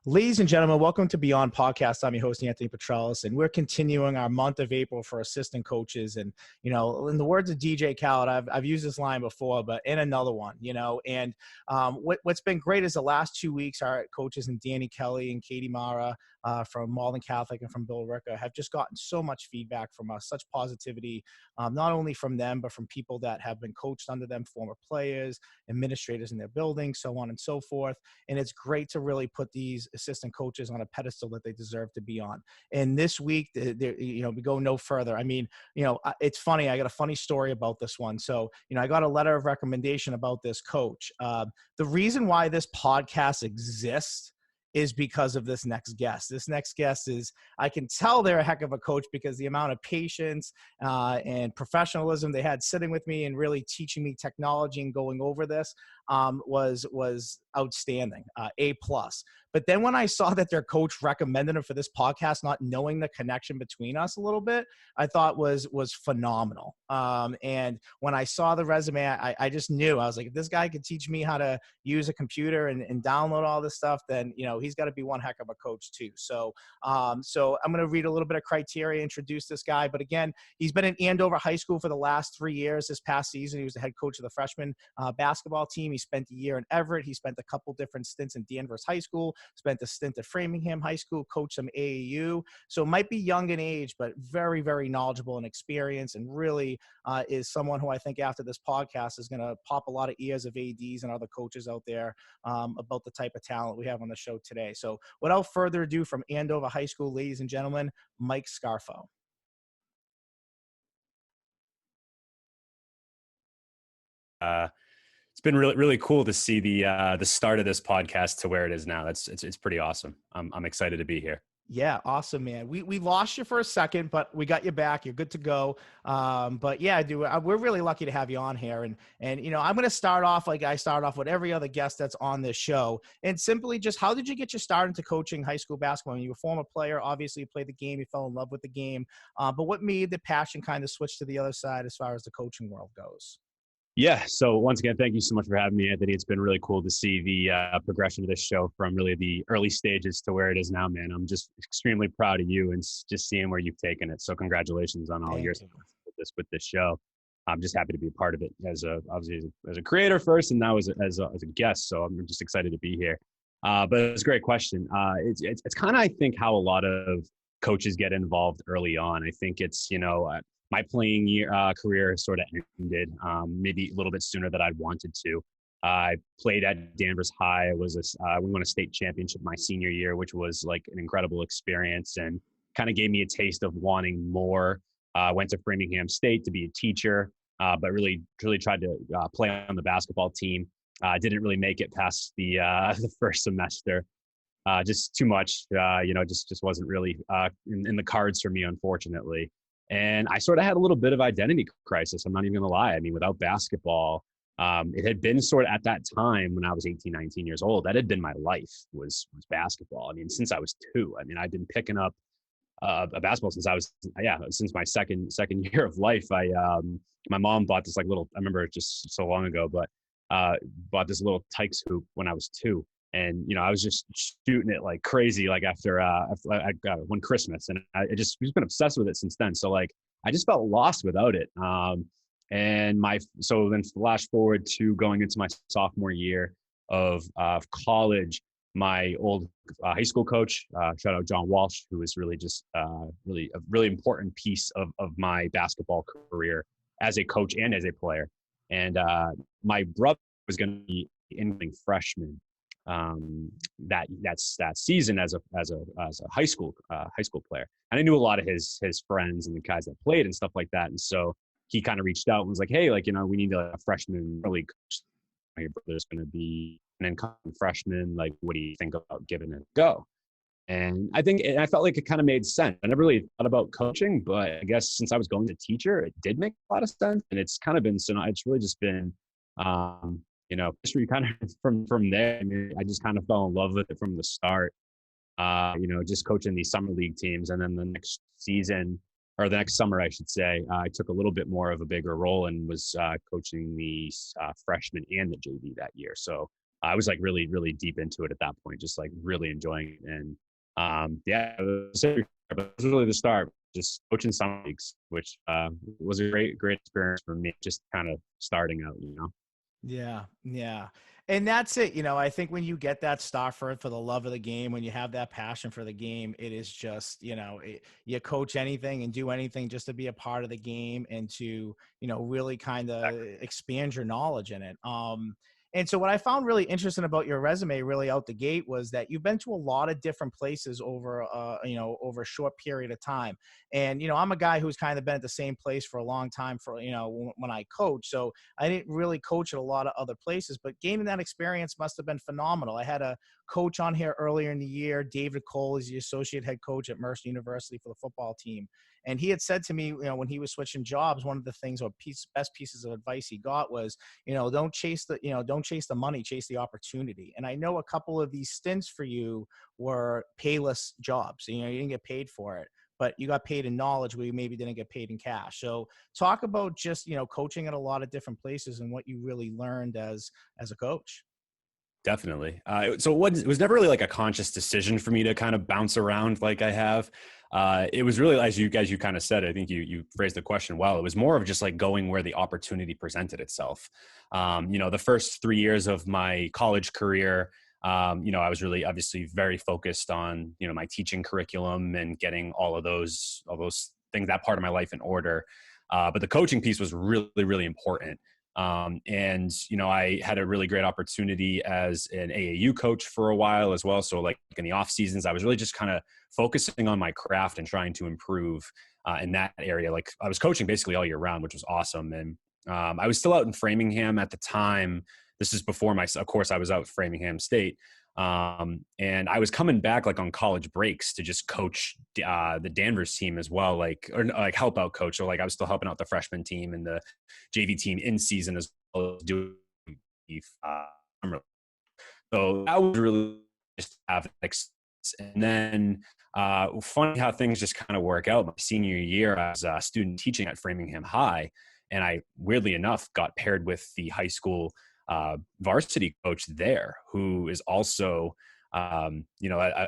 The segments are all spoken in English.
Ladies and gentlemen, welcome to Beyond Podcast. I'm your host, Anthony Petralis, and we're continuing our month of April for assistant coaches. And, you know, in the words of DJ Khaled, I've used this line before, but in another one, you know, and what's been great is the last 2 weeks, our coaches and Danny Kelly and Katie Mara from Malden Catholic and from Bill Ricca have just gotten so much feedback from us, such positivity, not only from them, but from people that have been coached under them, former players, administrators in their building, so on and so forth. And it's great to really put these assistant coaches on a pedestal that they deserve to be on. And this week, you know, we go no further. I mean, you know, it's funny. I got a funny story about this one. So, you know, I got a letter of recommendation about this coach. The reason why this podcast exists is because of this next guest. This next guest is, I can tell they're a heck of a coach because the amount of patience and professionalism they had sitting with me and really teaching me technology and going over this was outstanding, A+. But then when I saw that their coach recommended him for this podcast, not knowing the connection between us a little bit, I thought was phenomenal. And when I saw the resume, I just knew. I was like, if this guy could teach me how to use a computer and download all this stuff, then, you know, he's got to be one heck of a coach too. So I'm going to read a little bit of criteria, introduce this guy. But again, he's been in Andover High School for the last 3 years. This past season, he was the head coach of the freshman basketball team. He spent a year in Everett. He spent a couple different stints in Danvers High School, spent a stint at Framingham High School, coached some AAU. So might be young in age, but very, very knowledgeable and experienced, and really is someone who I think after this podcast is going to pop a lot of ears of ADs and other coaches out there about the type of talent we have on the show today. So without further ado, from Andover High School, ladies and gentlemen, Mike Scarfo. It's been really, really cool to see the start of this podcast to where it is now. It's pretty awesome. I'm excited to be here. Yeah, awesome, man. We lost you for a second, but we got you back. You're good to go. But yeah, dude, we're really lucky to have you on here. And you know, I'm going to start off like I start off with every other guest that's on this show, and simply just, how did you get your start into coaching high school basketball? I mean, you were a former player. Obviously, you played the game. You fell in love with the game. But what made the passion kind of switch to the other side as far as the coaching world goes? Yeah. So once again, thank you so much for having me, Anthony. It's been really cool to see the progression of this show from really the early stages to where it is now, man. I'm just extremely proud of you and just seeing where you've taken it. So congratulations on all your success with this show. I'm just happy to be a part of it obviously as a creator first, and now as a guest. So I'm just excited to be here. But it's a great question. It's kind of, I think, how a lot of coaches get involved early on. I think it's, you know, my playing career sort of ended maybe a little bit sooner than I'd wanted to. I played at Danvers High. We won a state championship my senior year, which was like an incredible experience and kind of gave me a taste of wanting more. Went to Framingham State to be a teacher, but really tried to play on the basketball team. Didn't really make it past the first semester. Just too much, you know, just wasn't really in the cards for me, unfortunately. And I sort of had a little bit of identity crisis. I'm not even going to lie. I mean, without basketball, it had been sort of at that time when I was 18, 19 years old, that had been my life was basketball. I mean, since I was 2, I mean, I've been picking up a basketball since my second year of life. My mom bought this like little, I remember it just so long ago, but bought this little Tykes hoop when I was 2. And, you know, I was just shooting it like crazy, like after one Christmas, and I just been obsessed with it since then. So like, I just felt lost without it. So then flash forward to going into my sophomore year of college, my old high school coach, shout out John Walsh, who was really just really a really important piece of my basketball career as a coach and as a player. And my brother was going to be an incoming freshman that season as a high school player, and I knew a lot of his friends and the guys that played and stuff like that. And so he kind of reached out and was like, "Hey, like, you know, we need a freshman early coach. Your brother's going to be an incoming freshman. Like, what do you think about giving it a go?" And I felt like it kind of made sense. I never really thought about coaching, but I guess since I was going to teacher, it did make a lot of sense. And it's kind of been, so it's really just been, you know, history kind of from there. I mean, I just kind of fell in love with it from the start, you know, just coaching these summer league teams. And then the next season, or the next summer, I should say, I took a little bit more of a bigger role and was coaching the freshmen and the JV that year. So I was like really, really deep into it at that point, just like really enjoying it. And yeah, but it was really the start, just coaching summer leagues, which was a great, great experience for me, just kind of starting out, you know. Yeah, yeah. And that's it. I think when you get that start for the love of the game, when you have that passion for the game, it is just, you coach anything and do anything just to be a part of the game and to, really kind of expand your knowledge in it. And so what I found really interesting about your resume really out the gate was that you've been to a lot of different places over a short period of time. And, I'm a guy who's kind of been at the same place for a long time for, when I coach. So I didn't really coach at a lot of other places, but gaining that experience must have been phenomenal. I had a coach on here earlier in the year. David Cole is the associate head coach at Mercer University for the football team. And he had said to me, when he was switching jobs, one of the things or best pieces of advice he got was, don't chase the money, chase the opportunity. And I know a couple of these stints for you were payless jobs. You didn't get paid for it, but you got paid in knowledge where you maybe didn't get paid in cash. So talk about just, coaching at a lot of different places and what you really learned as a coach. Definitely. So it was never really like a conscious decision for me to kind of bounce around like I have. It was really, as you kind of said, I think you phrased the question well. It was more of just like going where the opportunity presented itself. The first 3 years of my college career, I was really obviously very focused on, my teaching curriculum and getting all those things, that part of my life in order. But the coaching piece was really, really important. I had a really great opportunity as an AAU coach for a while as well. So like in the off seasons, I was really just kind of focusing on my craft and trying to improve in that area. Like I was coaching basically all year round, which was awesome. And I was still out in Framingham at the time. This is before of course I was out at Framingham State. And I was coming back like on college breaks to just coach the Danvers team as well, like help out coach. So like I was still helping out the freshman team and the JV team in season as well as doing. So that was really just have. And then funny how things just kind of work out. My senior year, I was a student teaching at Framingham High, and I weirdly enough got paired with the high school varsity coach there, who is also an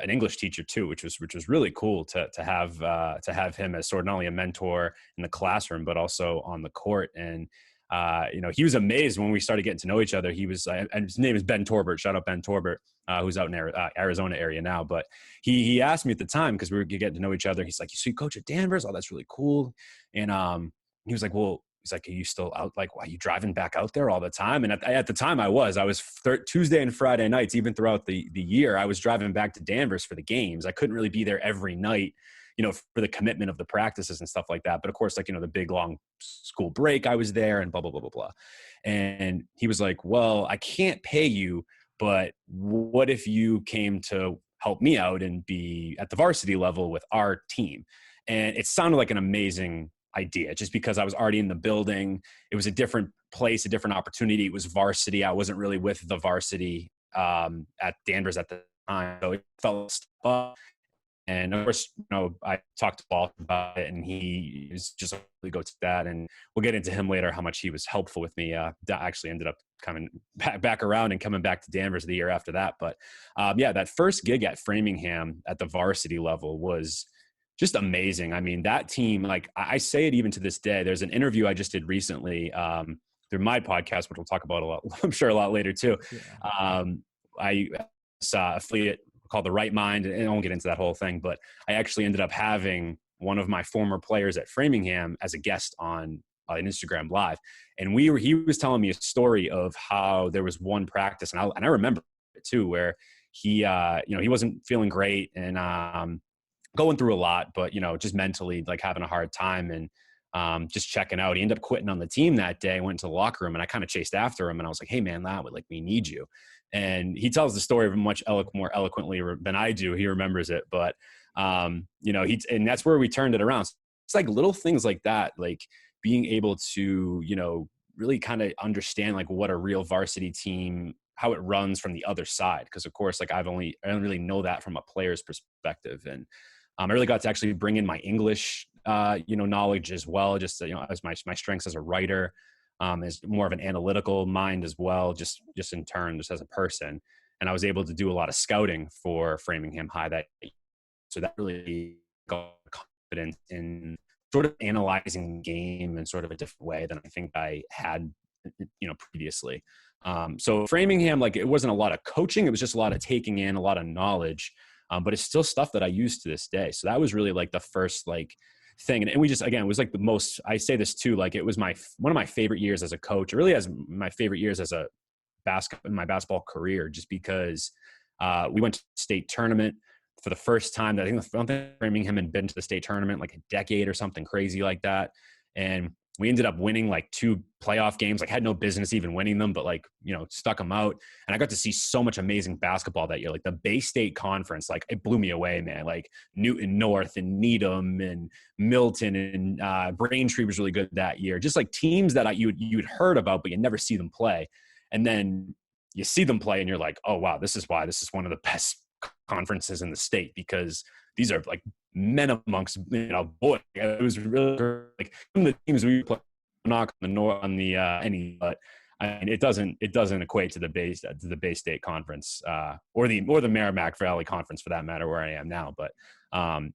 English teacher too, which was really cool to have him as sort of not only a mentor in the classroom but also on the court. And he was amazed when we started getting to know each other. He was, and his name is Ben Torbert. Shout out Ben Torbert, who's out in Arizona area now. But he asked me at the time, because we were getting to know each other. He's like, "So you coach at Danvers? Oh, that's really cool." And he was like, "Well." He's like, "Are you still out? Like, why are you driving back out there all the time?" And at the time I was Tuesday and Friday nights, even throughout the year, I was driving back to Danvers for the games. I couldn't really be there every night, for the commitment of the practices and stuff like that. But of course, like, the big long school break, I was there and blah, blah, blah, blah, blah. And he was like, "Well, I can't pay you, but what if you came to help me out and be at the varsity level with our team?" And it sounded like an amazing idea, just because I was already in the building. It was a different place, a different opportunity. It was varsity. I wasn't really with the varsity at Danvers at the time, so it felt stuck. And of course, I talked to Paul about it, and he is just really go to that. And we'll get into him later, how much he was helpful with me. That actually ended up coming back around and coming back to Danvers the year after that. But that first gig at Framingham at the varsity level was just amazing. I mean, that team, like I say it even to this day. There's an interview I just did recently through my podcast, which we'll talk about a lot, I'm sure a lot later too. Yeah. I saw affiliate called The Right Mind, and I won't get into that whole thing, but I actually ended up having one of my former players at Framingham as a guest on an Instagram Live. And he was telling me a story of how there was one practice, and I remember it too, where he wasn't feeling great and going through a lot, but just mentally like having a hard time and just checking out. He ended up quitting on the team that day, went into the locker room, and I kind of chased after him, and I was like, "Hey man, we need you." And he tells the story much more eloquently than I do. He remembers it, but and that's where we turned it around. So it's like little things like that, like being able to, really kind of understand like what a real varsity team, how it runs from the other side. Because of course, like I don't really know that from a player's perspective. And I really got to actually bring in my English, knowledge as well, just as my strengths as a writer. as more of an analytical mind as well, just in turn, just as a person. And I was able to do a lot of scouting for Framingham High that year. So that really got confidence in sort of analyzing the game in sort of a different way than I think I had, previously. So Framingham, like, it wasn't a lot of coaching. It was just a lot of taking in a lot of knowledge, but it's still stuff that I use to this day. So that was really like the first like thing. And we just, again, it was like the most, I say this too, like it was one of my favorite years as a coach, really as my favorite years as in my basketball career, just because we went to the state tournament for the first time. I don't think Framingham had been to the state tournament like a decade or something crazy like that. And we ended up winning like 2 playoff games, like had no business even winning them, but like, stuck them out. And I got to see so much amazing basketball that year. Like the Bay State Conference, like it blew me away, man. Like Newton North and Needham and Milton and Braintree was really good that year. Just like teams that you'd heard about, but you never see them play. And then you see them play and you're like, oh, wow, this is why this is one of the best conferences in the state, because these are like men amongst boys. It was really like the teams we play, knock on the north on the any, but I mean it doesn't equate to the Bay State Conference or the Merrimack Valley Conference for that matter, where I am now. But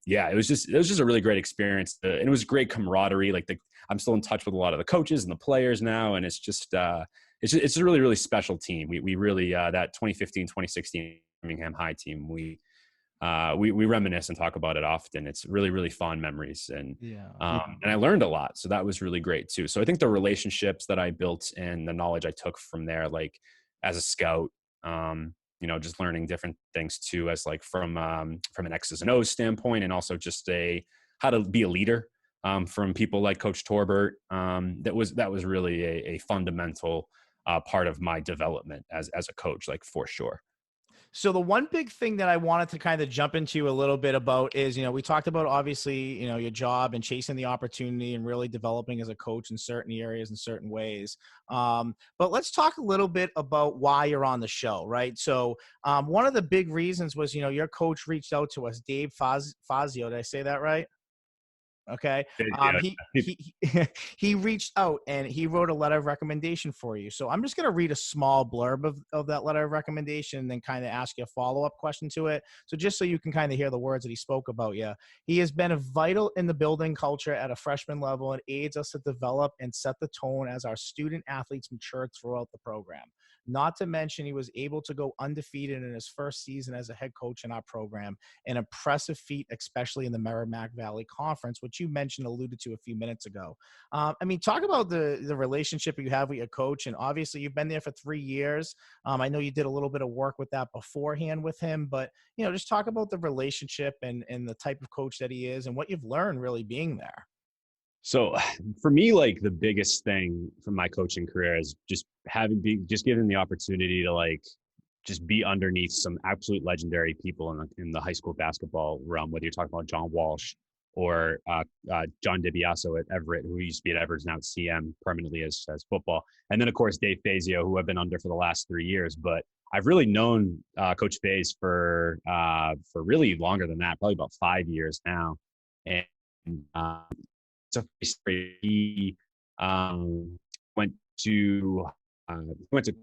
yeah, it was just a really great experience, and it was great camaraderie. Like I'm still in touch with a lot of the coaches and the players now, and it's a really, really special team. We really that 2015-2016 Birmingham High team, we reminisce and talk about it often. It's really, really fond memories, and and I learned a lot, so that was really great too. So I think the relationships that I built and the knowledge I took from there, like as a scout, just learning different things too, as like from an X's and O's standpoint, and also just how to be a leader from people like Coach Torbert. That was really a fundamental part of my development as a coach, like for sure. So the one big thing that I wanted to kind of jump into a little bit about is, we talked about obviously, your job and chasing the opportunity and really developing as a coach in certain areas in certain ways. But let's talk a little bit about why you're on the show, right? So one of the big reasons was, your coach reached out to us, Dave Fazio. Did I say that right? Okay. He reached out and he wrote a letter of recommendation for you. So I'm just going to read a small blurb of that letter of recommendation and then kind of ask you a follow-up question to it. So just so you can kind of hear the words that he spoke about you. He has been vital in the building culture at a freshman level and aids us to develop and set the tone as our student athletes mature throughout the program. Not to mention, he was able to go undefeated in his first season as a head coach in our program, an impressive feat, especially in the Merrimack Valley Conference, which you alluded to a few minutes ago. Talk about the relationship you have with your coach, and obviously you've been there for 3 years. I know you did a little bit of work with that beforehand with him, but just talk about the relationship and the type of coach that he is and what you've learned really being there. So for me, like the biggest thing from my coaching career is just given the opportunity to like just be underneath some absolute legendary people in the high school basketball realm, whether you're talking about John Walsh or John DiBiaso at Everett, who used to be at Everett, now at CM permanently as football. And then of course, Dave Fazio, who I've been under for the last 3 years, but I've really known Coach Faze for really longer than that, probably about 5 years now. And so he went to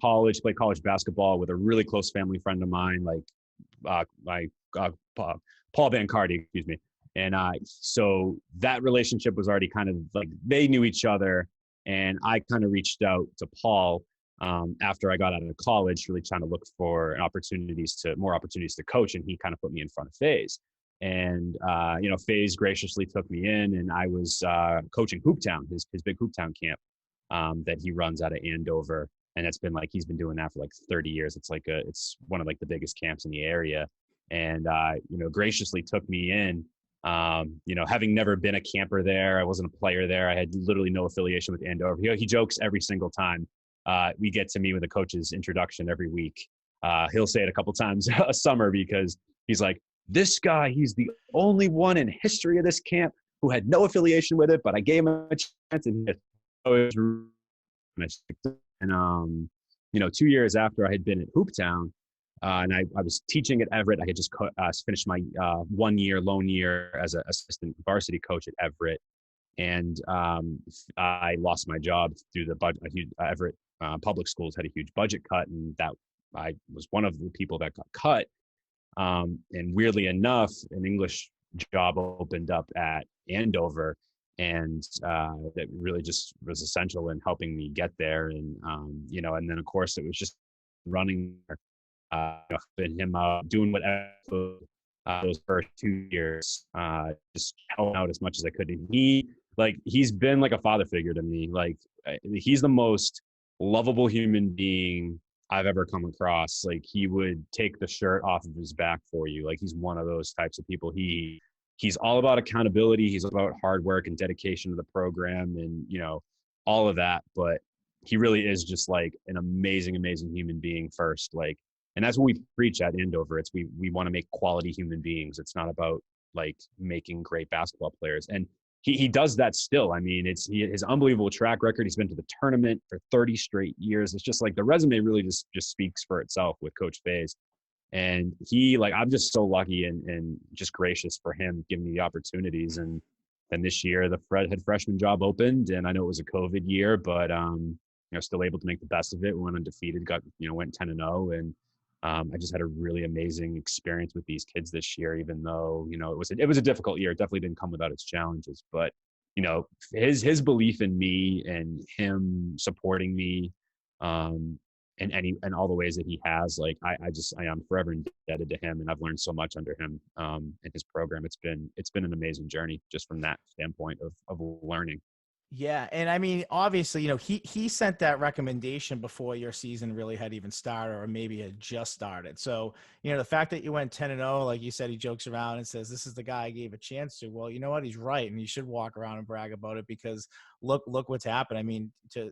college, played college basketball with a really close family friend of mine, like Paul Bancardi, excuse me. And so that relationship was already kind of like they knew each other. And I kind of reached out to Paul after I got out of college, really trying to look for more opportunities to coach. And he kind of put me in front of Faze. And, Faze graciously took me in, and I was coaching Hooptown, his big Hooptown camp that he runs out of Andover. And it's been like, he's been doing that for like 30 years. It's one of like the biggest camps in the area. And, graciously took me in, having never been a camper there. I wasn't a player there. I had literally no affiliation with Andover. He jokes every single time we get to meet with a coach's introduction every week. He'll say it a couple times a summer because he's like, this guy, he's the only one in history of this camp who had no affiliation with it, but I gave him a chance. And 2 years after I had been at Hooptown, and I was teaching at Everett, I had just finished my 1 year loan year as an assistant varsity coach at Everett. And I lost my job through the budget. Everett public schools had a huge budget cut, and that I was one of the people that got cut. And weirdly enough, an English job opened up at Andover, and that really just was essential in helping me get there. And and then of course it was just running, helping him out, doing whatever those first 2 years, just helping out as much as I could. And he's been like a father figure to me. Like he's the most lovable human being I've ever come across. Like he would take the shirt off of his back for you. Like he's one of those types of people. He's all about accountability. He's about hard work and dedication to the program and, all of that. But he really is just like an amazing, amazing human being first. Like, and that's what we preach at Andover. It's we want to make quality human beings. It's not about like making great basketball players. And he does that still. I mean, his unbelievable track record. He's been to the tournament for 30 straight years. It's just like the resume really just speaks for itself with Coach Faze. And I'm just so lucky and just gracious for him giving me the opportunities. And then this year, the head freshman job opened, and I know it was a COVID year, but still able to make the best of it. We went undefeated, went 10-0, and I just had a really amazing experience with these kids this year, even though, it was a difficult year. It definitely didn't come without its challenges, but, his belief in me and him supporting me, and all the ways that he has, like, I am forever indebted to him. And I've learned so much under him, in his program. It's been an amazing journey just from that standpoint of learning. Yeah, and I mean, obviously, he sent that recommendation before your season really had even started, or maybe had just started. So, the fact that you went 10-0, like you said, he jokes around and says, "This is the guy I gave a chance to." Well, you know what? He's right, and you should walk around and brag about it, because look what's happened. I mean, to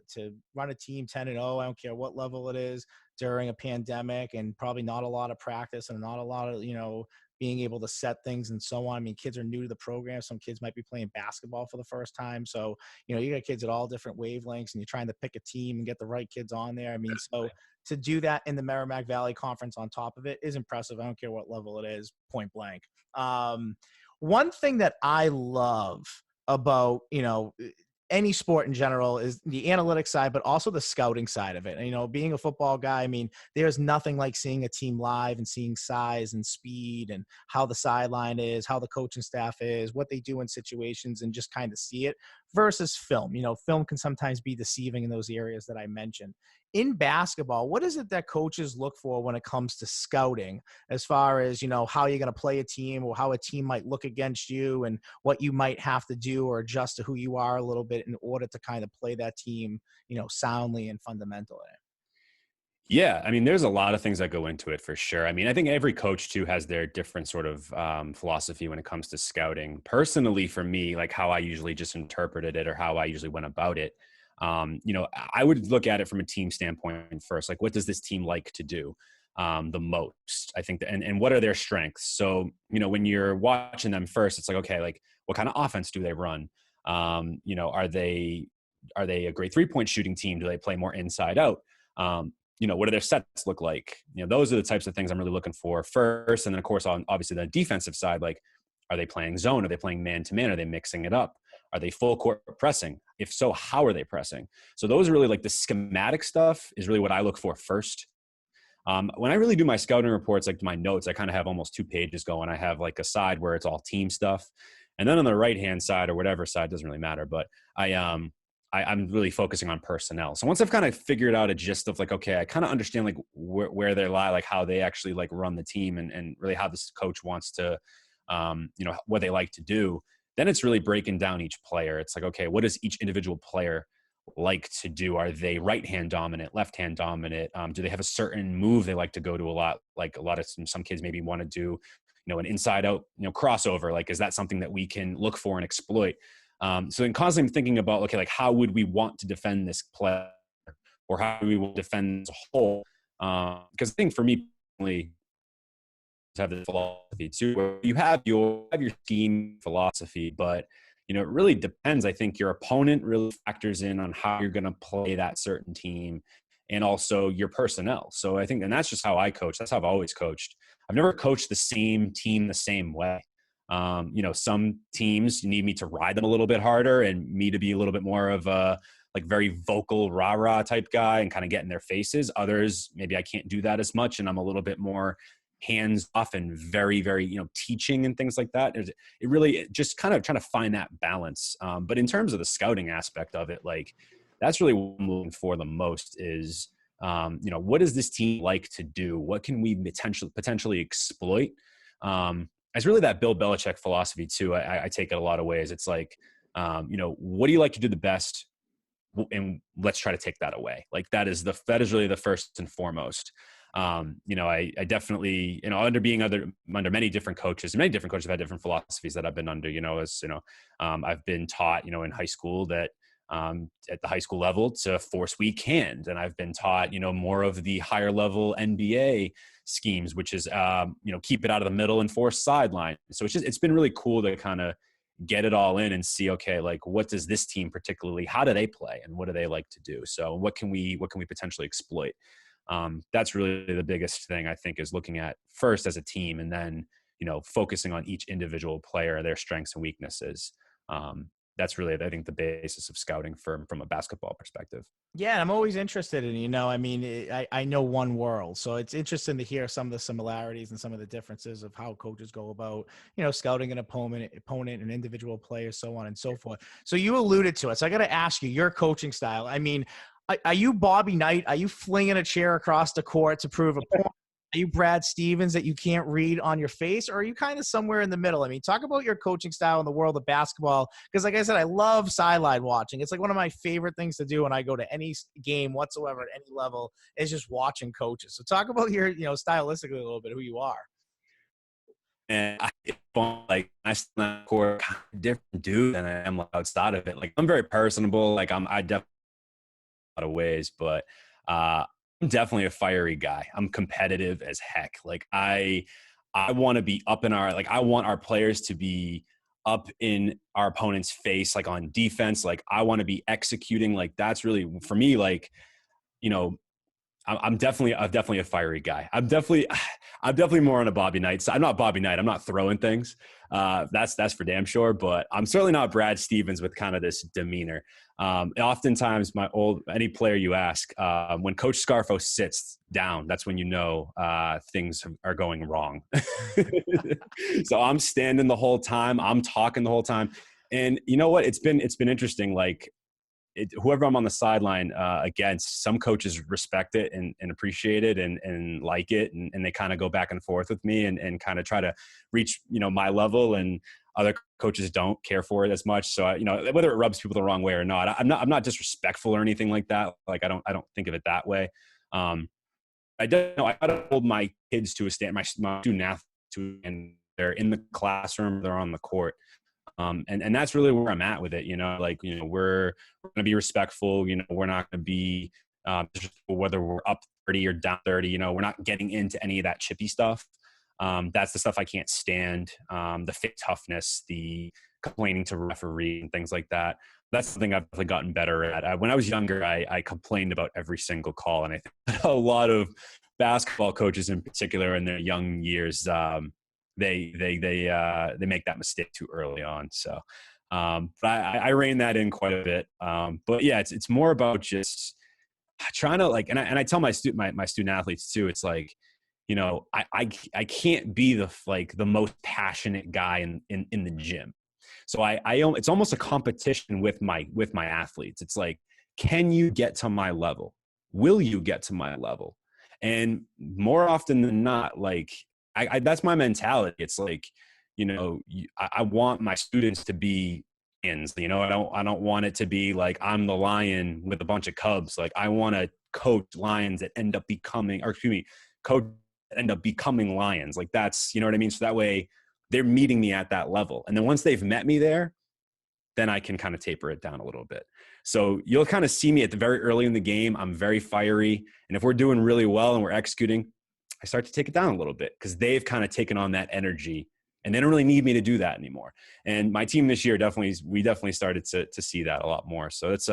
run a team 10-0, I don't care what level it is, during a pandemic, and probably not a lot of practice and not a lot of being able to set things and so on. I mean, kids are new to the program. Some kids might be playing basketball for the first time. So, you got kids at all different wavelengths, and you're trying to pick a team and get the right kids on there. I mean, so to do that in the Merrimack Valley Conference on top of it is impressive. I don't care what level it is, point blank. One thing that I love about, any sport in general is the analytics side, but also the scouting side of it. And, being a football guy, I mean, there's nothing like seeing a team live and seeing size and speed and how the sideline is, how the coaching staff is, what they do in situations, and just kind of see it versus film. Film can sometimes be deceiving in those areas that I mentioned. In basketball, what is it that coaches look for when it comes to scouting, as far as, how you're going to play a team, or how a team might look against you, and what you might have to do or adjust to who you are a little bit in order to kind of play that team, soundly and fundamentally? Yeah, I mean, there's a lot of things that go into it for sure. I mean, I think every coach too has their different sort of philosophy when it comes to scouting. Personally, for me, like how I usually just interpreted it, or how I usually went about it, I would look at it from a team standpoint first. Like, what does this team like to do the most? I think, and what are their strengths? So, when you're watching them first, it's like, okay, like what kind of offense do they run? Are they a great 3-point shooting team? Do they play more inside out? What do their sets look like? Those are the types of things I'm really looking for first. And then, of course, on obviously the defensive side, like, are they playing zone? Are they playing man-to-man? Are they mixing it up? Are they full court pressing? If so, how are they pressing? So those are really like the schematic stuff is really what I look for first. When I really do my scouting reports, like my notes, I kind of have almost 2 pages going. I have like a side where it's all team stuff. And then on the right-hand side, or whatever side, doesn't really matter, but I'm really focusing on personnel. So once I've kind of figured out a gist of like, okay, I kind of understand like where they lie, like how they actually like run the team, and really how this coach wants to, what they like to do, then it's really breaking down each player. It's like, okay, what does each individual player like to do? Are they right-hand dominant, left-hand dominant? Do they have a certain move they like to go to a lot? Like some kids maybe want to do, an inside out, crossover. Like, is that something that we can look for and exploit? So in constantly thinking about, okay, like how would we want to defend this player, or how do we want to defend as a whole? Because I think for me personally, to have this philosophy too, where you have your scheme philosophy, but it really depends. I think your opponent really factors in on how you're going to play that certain team, and also your personnel. So I think, and that's just how I coach. That's how I've always coached. I've never coached the same team the same way. Some teams need me to ride them a little bit harder and me to be a little bit more of a like very vocal rah-rah type guy and kind of get in their faces. Others, maybe I can't do that as much and I'm a little bit more hands off and very, very, teaching and things like that. It really just kind of trying to find that balance. But in terms of the scouting aspect of it, like that's really what I'm looking for the most is, what does this team like to do? What can we potentially exploit? It's really that Bill Belichick philosophy too. I take it a lot of ways. It's like, what do you like to do the best? And let's try to take that away. Like that is really the first and foremost. I definitely, under many different coaches have had different philosophies that I've been under, I've been taught, in high school that, at the high school level to force weak hand. And I've been taught, more of the higher level NBA schemes, which is, keep it out of the middle and force sideline. So it's been really cool to kind of get it all in and see, okay, like what does this team particularly, how do they play and what do they like to do? So what can we potentially exploit? That's really the biggest thing I think is looking at first as a team and then, focusing on each individual player, their strengths and weaknesses. That's really, I think, the basis of scouting from a basketball perspective. Yeah, I'm always interested in, I know one world, so it's interesting to hear some of the similarities and some of the differences of how coaches go about, scouting an opponent and individual players, so on and so forth. So you alluded to it. So I got to ask you, your coaching style. I mean, are you Bobby Knight? Are you flinging a chair across the court to prove a point? Are you Brad Stevens that you can't read on your face? Or are you kind of somewhere in the middle? I mean, talk about your coaching style in the world of basketball. Because like I said, I love sideline watching. It's like one of my favorite things to do when I go to any game whatsoever at any level is just watching coaches. So talk about your, stylistically a little bit, who you are. And it's fun, like I still on the court, kind of different dude than I am outside of it. Like I'm very personable. Like I definitely a lot of ways, but I'm definitely a fiery guy. I'm competitive as heck. Like I want to be up in I want our players to be up in our opponent's face, like on defense. Like I want to be executing. Like that's really for me, like, I'm definitely a fiery guy. I'm definitely more on a Bobby Knight. So I'm not Bobby Knight. I'm not throwing things. That's for damn sure. But I'm certainly not Brad Stevens with kind of this demeanor. Oftentimes, any player you ask, when Coach Scarfo sits down, that's when things are going wrong. So I'm standing the whole time. I'm talking the whole time. And you know what? It's been interesting. Like, whoever I'm on the sideline against, some coaches respect it and appreciate it and like it. And they kind of go back and forth with me and kind of try to reach, my level, and other coaches don't care for it as much. So, whether it rubs people the wrong way or not, I'm not disrespectful or anything like that. Like, I don't think of it that way. I don't know. I got to hold my kids to a standard, my student athletes, and they're in the classroom, they're on the court. And that's really where I'm at with it. We're going to be respectful. We're not going to be whether we're up 30 or down 30. We're not getting into any of that chippy stuff. That's the stuff I can't stand. The fake toughness, the complaining to referee and things like that. That's something I've definitely gotten better at. When I was younger, I complained about every single call. And I think a lot of basketball coaches in particular in their young years, they make that mistake too early on. So, but I rein that in quite a bit. But yeah, it's more about just trying to and I tell my student athletes too. It's like, I can't be the most passionate guy in the gym. So it's almost a competition with my athletes. It's like, can you get to my level? Will you get to my level? And more often than not, that's my mentality. It's like, I want my students to be lions. I don't want it to be like I'm the lion with a bunch of cubs. Like I want to coach lions that end up becoming lions. Like that's, you know what I mean? So that way they're meeting me at that level. And then once they've met me there, then I can kind of taper it down a little bit. So you'll kind of see me at the very early in the game. I'm very fiery. And if we're doing really well and we're executing, I start to take it down a little bit because they've kind of taken on that energy and they don't really need me to do that anymore. And my team this year, we definitely started to see that a lot more. So it's,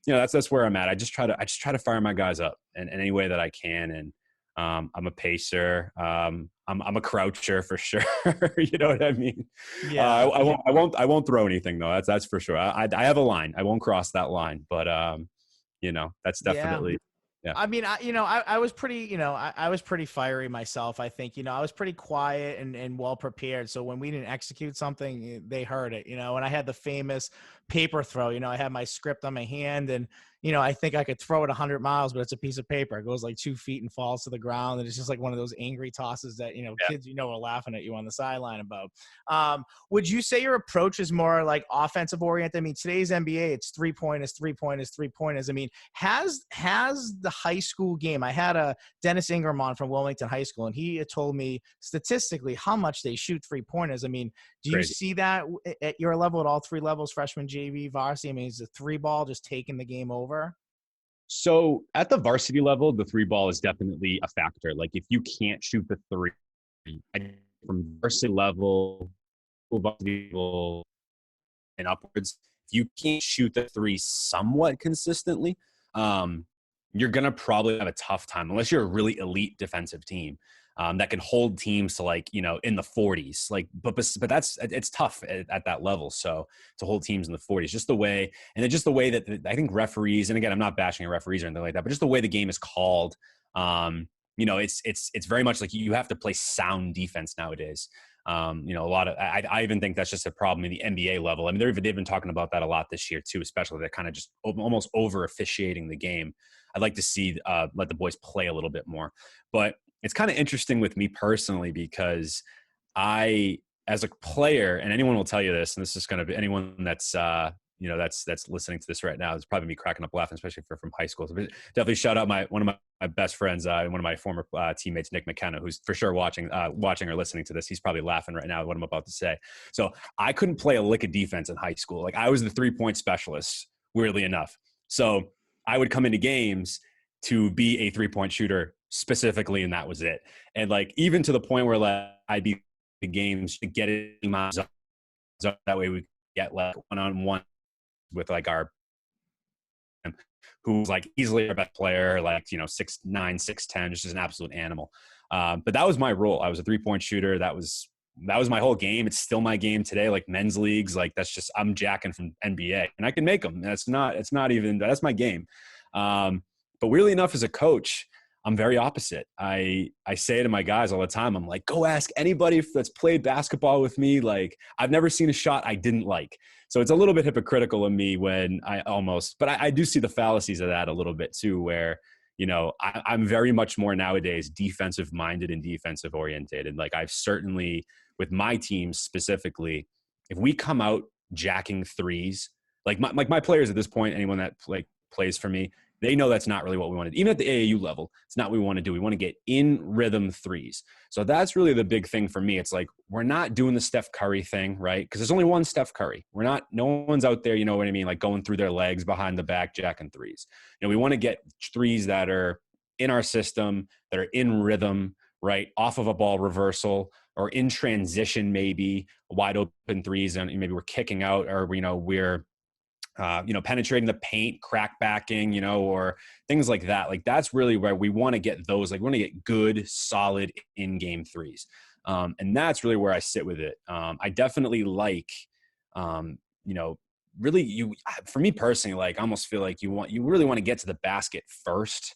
that's where I'm at. I just try to fire my guys up in any way that I can. And I'm a pacer. I'm I'm a croucher for sure. You know what I mean? Yeah. I won't throw anything though. That's for sure. I have a line. I won't cross that line, but that's Yeah. definitely, yeah. I mean, I was pretty, I was pretty fiery myself. I think, I was pretty quiet and well prepared. So when we didn't execute something, they heard it, and I had the famous paper throw. I had my script on my hand, and I think I could throw it 100 miles, but it's a piece of paper. It goes like 2 feet and falls to the ground, and it's just like one of those angry tosses that Yeah. kids are laughing at you on the sideline about. Would you say your approach is more like offensive oriented? I mean, today's NBA, it's 3-pointers, 3-pointers, 3-pointers. I mean, has the high school game? I had a Dennis Ingram on from Wilmington High School, and he had told me statistically how much they shoot 3-pointers. I mean, do you Crazy. see that at your level, at all 3 levels, freshman, JV, varsity? I mean, is the 3-ball just taking the game over? So at the varsity level, the 3-ball is definitely a factor. Like if you can't shoot the 3 from varsity level, varsity level and upwards, if you can't shoot the 3 somewhat consistently, you're going to probably have a tough time unless you're a really elite defensive team that can hold teams to in the 40s. But it's tough at that level. So to hold teams in the 40s, just the way that I think referees, and again, I'm not bashing referees or anything like that, but just the way the game is called, it's very much like you have to play sound defense nowadays. A lot of, I even think that's just a problem in the NBA level. I mean, they've been talking about that a lot this year too, especially they're kind of just almost over officiating the game. I'd like to see, let the boys play a little bit more, but it's kind of interesting with me personally because as a player, and anyone will tell you this, and this is going to be anyone that's, that's listening to this right now, it's probably me cracking up laughing, especially from high school. So definitely shout out one of my best friends, one of my former teammates, Nick McKenna, who's for sure watching or listening to this. He's probably laughing right now at what I'm about to say. So I couldn't play a lick of defense in high school. Like I was the 3-point specialist, weirdly enough. So I would come into games to be a 3-point shooter specifically, and that was it. And like even to the point where I'd be the games to get it miles up, so that way we get like one-on-one with like our who's like easily our best player, 6'9", 6'10", just an absolute animal. But that was my role. I was a 3-point shooter. That was my whole game. It's still my game today. Like men's leagues, like that's just, I'm jacking from NBA and I can make them. That's my game. But weirdly enough, as a coach, I'm very opposite. I say to my guys all the time, I'm like, go ask anybody that's played basketball with me. Like I've never seen a shot I didn't like. So it's a little bit hypocritical of me when but I do see the fallacies of that a little bit too, where, I'm very much more nowadays defensive minded and defensive oriented. And like I've certainly with my team specifically, if we come out jacking threes, like my players at this point, anyone that plays for me, they know that's not really what we want to do. Even at the AAU level, it's not what we want to do. We want to get in rhythm threes. So that's really the big thing for me. It's like, we're not doing the Steph Curry thing, right? Because there's only one Steph Curry. No one's out there, you know what I mean? Like going through their legs behind the back, jacking threes. We want to get threes that are in our system, that are in rhythm, right? Off of a ball reversal or in transition, maybe wide open threes. And maybe we're kicking out or, we're, penetrating the paint, crack backing, or things like that. Like that's really where we want to get those, like we want to get good, solid in-game threes. And that's really where I sit with it. I definitely like, really for me personally, like I almost feel like you really want to get to the basket first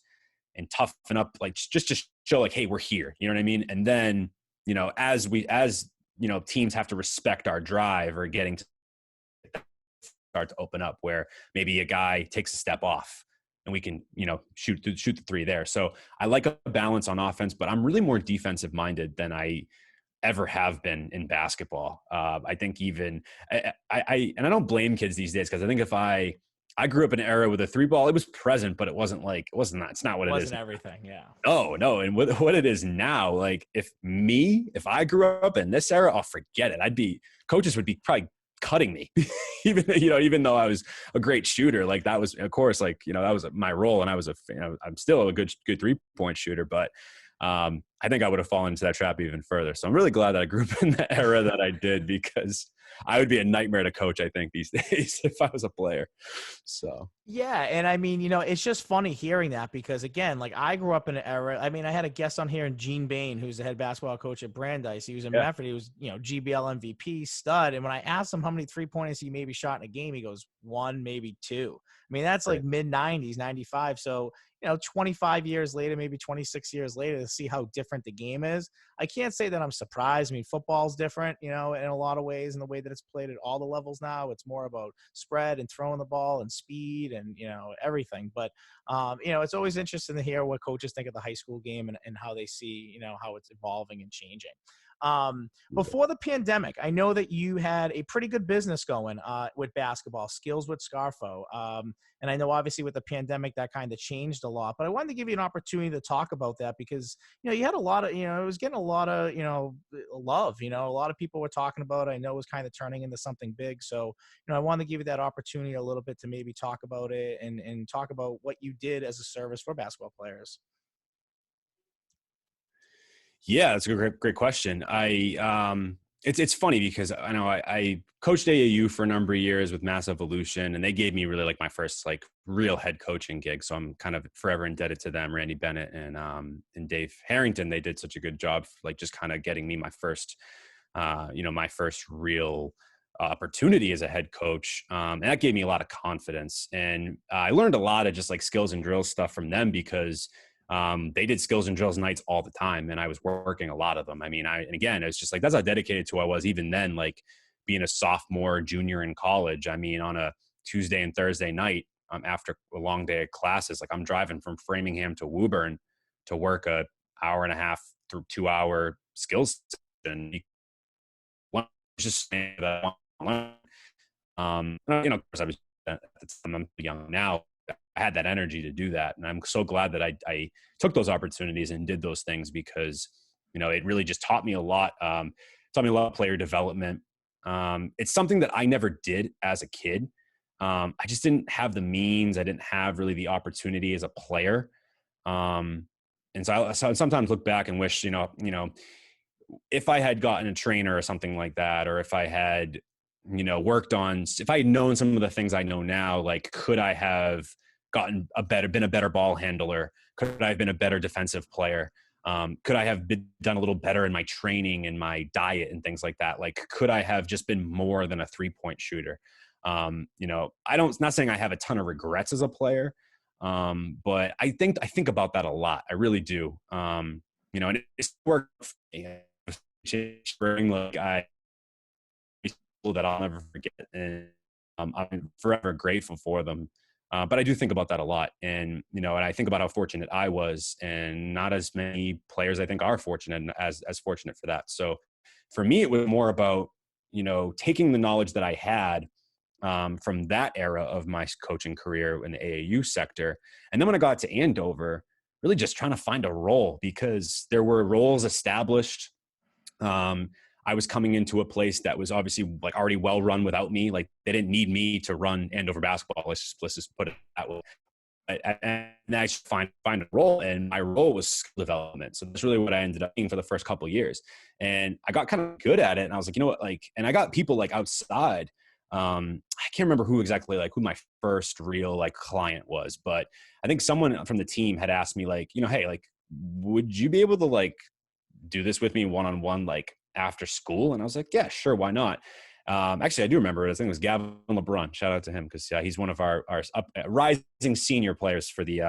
and toughen up, like just to show like, hey, we're here, you know what I mean? And then, as teams have to respect our drive or getting to start to open up where maybe a guy takes a step off and we can, shoot the three there. So I like a balance on offense, but I'm really more defensive minded than I ever have been in basketball. I think even and I don't blame kids these days, because I think if I grew up in an era with a 3-ball, it was present, but it's not what it is. Wasn't everything. Yeah. Oh no. And what it is now, like if I grew up in this era, I'll forget it. Coaches would be probably cutting me even though I was a great shooter. Like that was, of course, like, that was my role. And I was I'm still a good 3-point shooter, but I think I would have fallen into that trap even further. So I'm really glad that I grew up in the era that I did, because I would be a nightmare to coach, I think, these days if I was a player. So Yeah, and I mean, it's just funny hearing that because again, like I grew up in an era. I mean, I had a guest on here, Gene Bain, who's the head basketball coach at Brandeis. He was in yeah, Medford. He was, GBL MVP stud. And when I asked him how many 3-pointers he maybe shot in a game, he goes 1, maybe 2. I mean, that's right. like mid '90s, '95. So 25 years later, maybe 26 years later, to see how different the game is. I can't say that I'm surprised. I mean, football's different, in a lot of ways, in the way that it's played at all the levels now. It's more about spread and throwing the ball and speed and, everything. But, it's always interesting to hear what coaches think of the high school game and how they see, how it's evolving and changing. Before the pandemic, I know that you had a pretty good business going with basketball, Skills with Scarfo. And I know obviously with the pandemic that kind of changed a lot, but I wanted to give you an opportunity to talk about that because, you had a lot of, it was getting a lot of, love, a lot of people were talking about it. I know it was kind of turning into something big. So, I wanted to give you that opportunity a little bit to maybe talk about it and talk about what you did as a service for basketball players. Yeah, that's a great question. It's funny because I know I coached AAU for a number of years with Mass Evolution, and they gave me really like my first like real head coaching gig. So I'm kind of forever indebted to them, Randy Bennett and Dave Harrington. They did such a good job, like just kind of getting me my first, my first real opportunity as a head coach, and that gave me a lot of confidence. And I learned a lot of just like skills and drills stuff from them because they did skills and drills nights all the time, and I was working a lot of them. I mean, and again, it's just like that's how dedicated to I was even then. Like being a sophomore, junior in college. I mean, on a Tuesday and Thursday night, after a long day of classes, like I'm driving from Framingham to Woburn to work a hour and a half through 2 hour skills session. Just that of course, I was at the time, I'm young now. I had that energy to do that. And I'm so glad that I took those opportunities and did those things because, it really just taught me a lot. Taught me a lot of player development. It's something that I never did as a kid. I just didn't have the means. I didn't have really the opportunity as a player. And so I sometimes look back and wish, if I had gotten a trainer or something like that, or if I had, if I had known some of the things I know now, like, could I have been a better ball handler? Could I have been a better defensive player? Could I have done a little better in my training and my diet and things like that? Like, could I have just been more than a 3-point shooter? Not saying I have a ton of regrets as a player. But I think about that a lot. I really do. And it's worked for me. Like people that I'll never forget, and I'm forever grateful for them. But I do think about that a lot, and and I think about how fortunate I was, and not as many players I think are fortunate as fortunate for that. So for me, it was more about taking the knowledge that I had from that era of my coaching career in the AAU sector, and then when I got to Andover, really just trying to find a role because there were roles established. I was coming into a place that was obviously like already well run without me. Like they didn't need me to run Andover basketball. Let's just put it that way. And I should find a role, and my role was skill development. So that's really what I ended up being for the first couple of years. And I got kind of good at it. And I was like, and I got people like outside. I can't remember who my first real like client was, but I think someone from the team had asked me like, hey, like, would you be able to like do this with me one-on-one, like after school? And I was like, yeah, sure. Why not? Actually, I do remember it. I think it was Gavin LeBrun. Shout out to him because he's one of our rising senior players for the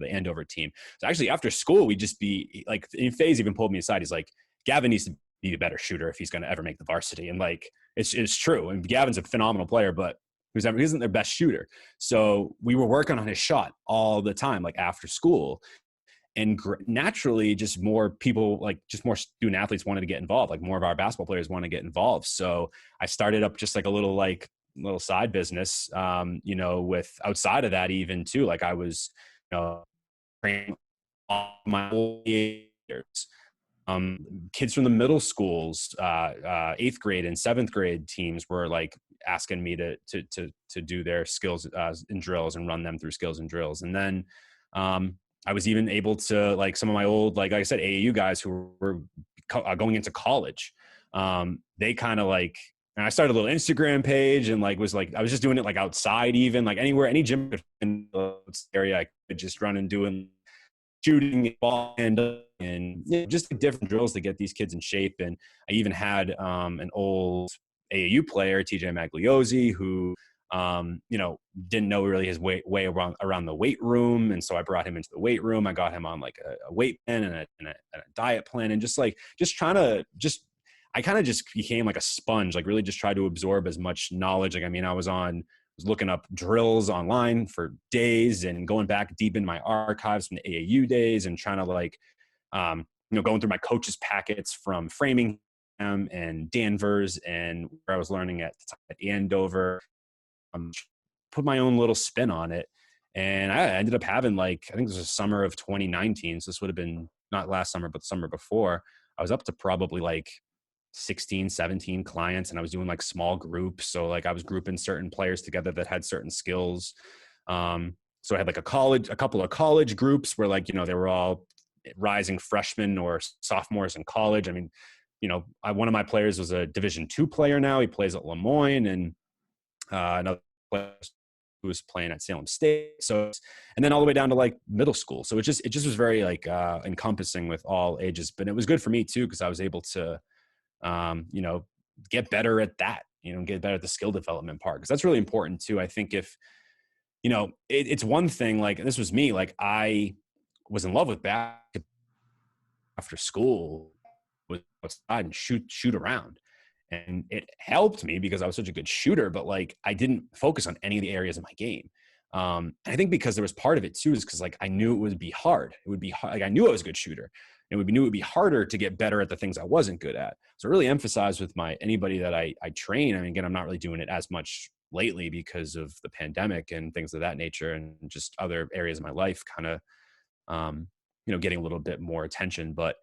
Andover team. So actually, after school, we'd just be like, Fazio even pulled me aside. He's like, Gavin needs to be a better shooter if he's going to ever make the varsity. And like, it's true. And Gavin's a phenomenal player, but he isn't their best shooter. So we were working on his shot all the time, like after school. And naturally, just more people, like just more student athletes wanted to get involved. Like more of our basketball players want to get involved. So I started up just like a little side business, with outside of that even too. Like I was, training all my years. Kids from the middle schools, 8th grade and 7th grade teams were like asking me to do their skills and drills and run them through skills and drills. And then, I was even able to like some of my old, like I said, AAU guys who were going into college. They kind of like And I started a little Instagram page and like, I was just doing it like outside, even like anywhere, any gym in the area, I could just run and doing shooting ball and just different drills to get these kids in shape. And I even had an old AAU player, TJ Magliozzi, who didn't know really his way around the weight room. And so I brought him into the weight room. I got him on like a weight plan and a diet plan, and I kind of just became like a sponge, like really just tried to absorb as much knowledge. Like, I mean, I was looking up drills online for days and going back deep in my archives from the AAU days and trying to going through my coaches packets from Framingham and Danvers and where I was learning at Andover, put my own little spin on it. And I ended up having I think this was the summer of 2019. So this would have been not last summer, but the summer before. I was up to probably 16, 17 clients, and I was doing small groups. So I was grouping certain players together that had certain skills. So I had a couple of college groups where they were all rising freshmen or sophomores in college. I mean, one of my players was a Division II player now. He plays at Lemoyne, and another player who was playing at Salem State. So, and then all the way down to middle school. So it just was very encompassing with all ages. But it was good for me too, because I was able to get better at that, get better at the skill development part. Cause that's really important too. I think if, it's one thing, this was me, I was in love with basketball after school, was outside and shoot around. And it helped me because I was such a good shooter, but I didn't focus on any of the areas of my game. I think because there was part of it too, is because I knew it would be hard. It would be hard. I knew I was a good shooter. It would be harder to get better at the things I wasn't good at. So I really emphasize with anybody that I train. I mean, again, I'm not really doing it as much lately because of the pandemic and things of that nature, and just other areas of my life kind of, getting a little bit more attention. But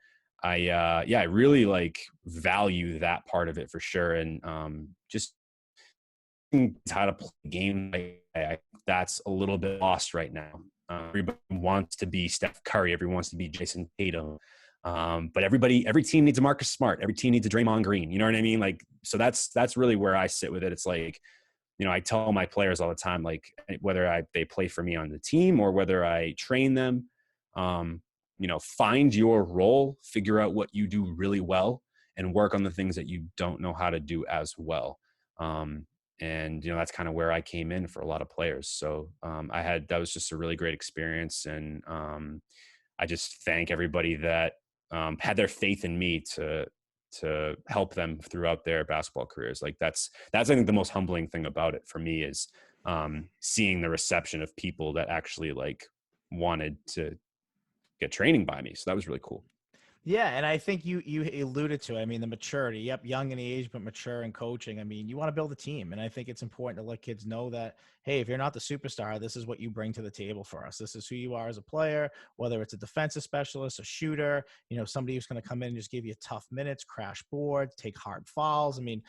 I really value that part of it for sure. And just how to play the game, that's a little bit lost right now. Everybody wants to be Steph Curry. Everyone wants to be Jason Tatum. But every team needs a Marcus Smart. Every team needs a Draymond Green. You know what I mean? So that's really where I sit with it. It's I tell my players all the time, whether they play for me on the team or whether I train them, find your role, figure out what you do really well, and work on the things that you don't know how to do as well. And that's kind of where I came in for a lot of players. So that was just a really great experience. And I just thank everybody that had their faith in me to help them throughout their basketball careers. That's I think the most humbling thing about it for me is seeing the reception of people that actually wanted to get training by me. So that was really cool. Yeah, and I think you alluded to, I mean, the maturity. Yep, young in age, but mature in coaching. I mean, you want to build a team, and I think it's important to let kids know that, hey, if you're not the superstar, this is what you bring to the table for us. This is who you are as a player, whether it's a defensive specialist, a shooter, somebody who's going to come in and just give you tough minutes, crash boards, take hard fouls. I mean,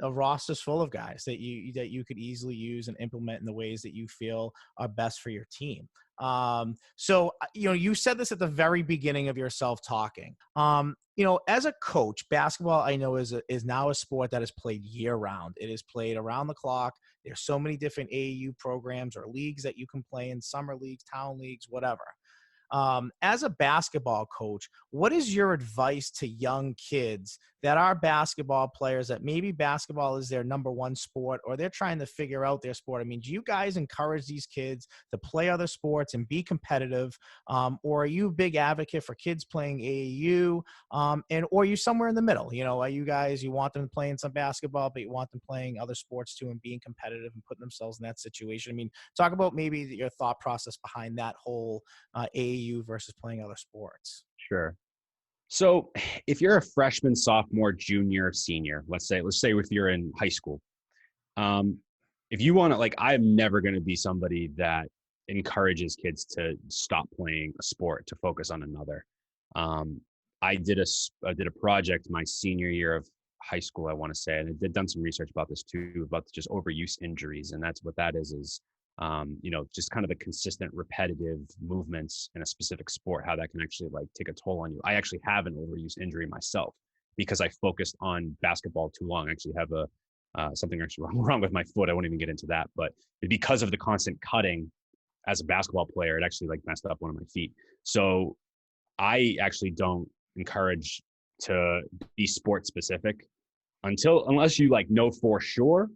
a roster's full of guys that you could easily use and implement in the ways that you feel are best for your team. So, you said this at the very beginning of your self-talking. As a coach, basketball, I know is now a sport that is played year round. It is played around the clock. There's so many different AAU programs or leagues that you can play in, summer leagues, town leagues, whatever. As a basketball coach, what is your advice to young kids that are basketball players, that maybe basketball is their number one sport, or they're trying to figure out their sport? I mean, do you guys encourage these kids to play other sports and be competitive? Or are you a big advocate for kids playing AAU? Or are you somewhere in the middle? Are you guys, you want them playing some basketball, but you want them playing other sports too and being competitive and putting themselves in that situation? I mean, talk about maybe your thought process behind that whole AAU versus playing other sports. Sure. So if you're a freshman, sophomore, junior, senior, let's say if you're in high school, if you want to, I'm never going to be somebody that encourages kids to stop playing a sport to focus on another. I did a project my senior year of high school, I want to say, and I did done some research about this too, about just overuse injuries. And that's what that is just kind of the consistent repetitive movements in a specific sport, how that can actually take a toll on you. I actually have an overuse injury myself because I focused on basketball too long. I actually have something actually wrong with my foot. I won't even get into that, but because of the constant cutting as a basketball player, it actually like messed up one of my feet. So I actually don't encourage to be sport specific unless you like know for sure.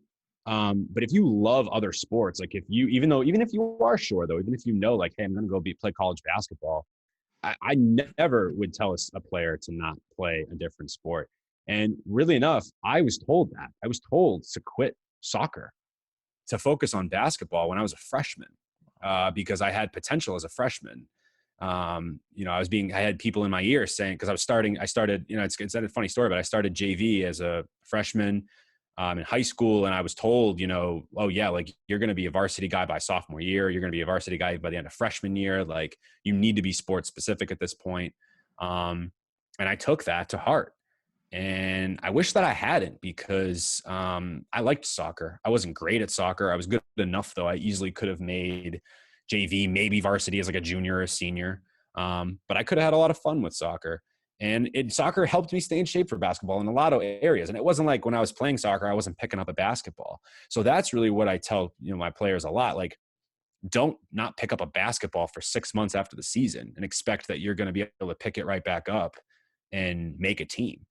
But if you love other sports, like if you, even if you are sure though, even if you know, like, hey, I'm going to go play college basketball, I never would tell a player to not play a different sport. And really enough, I was told that. I was told to quit soccer, to focus on basketball when I was a freshman, because I had potential as a freshman. I had people in my ear saying, because I started, it's a funny story, but I started JV as a freshman in high school. And I was told, oh yeah, like you're going to be a varsity guy by sophomore year. You're going to be a varsity guy by the end of freshman year. Like you need to be sports specific at this point. And I took that to heart. And I wish that I hadn't, because I liked soccer. I wasn't great at soccer. I was good enough, though. I easily could have made JV, maybe varsity as like a junior or a senior. But I could have had a lot of fun with soccer. And soccer helped me stay in shape for basketball in a lot of areas. And it wasn't like when I was playing soccer, I wasn't picking up a basketball. So that's really what I tell my players a lot. Like, don't not pick up a basketball for 6 months after the season and expect that you're going to be able to pick it right back up and make a team.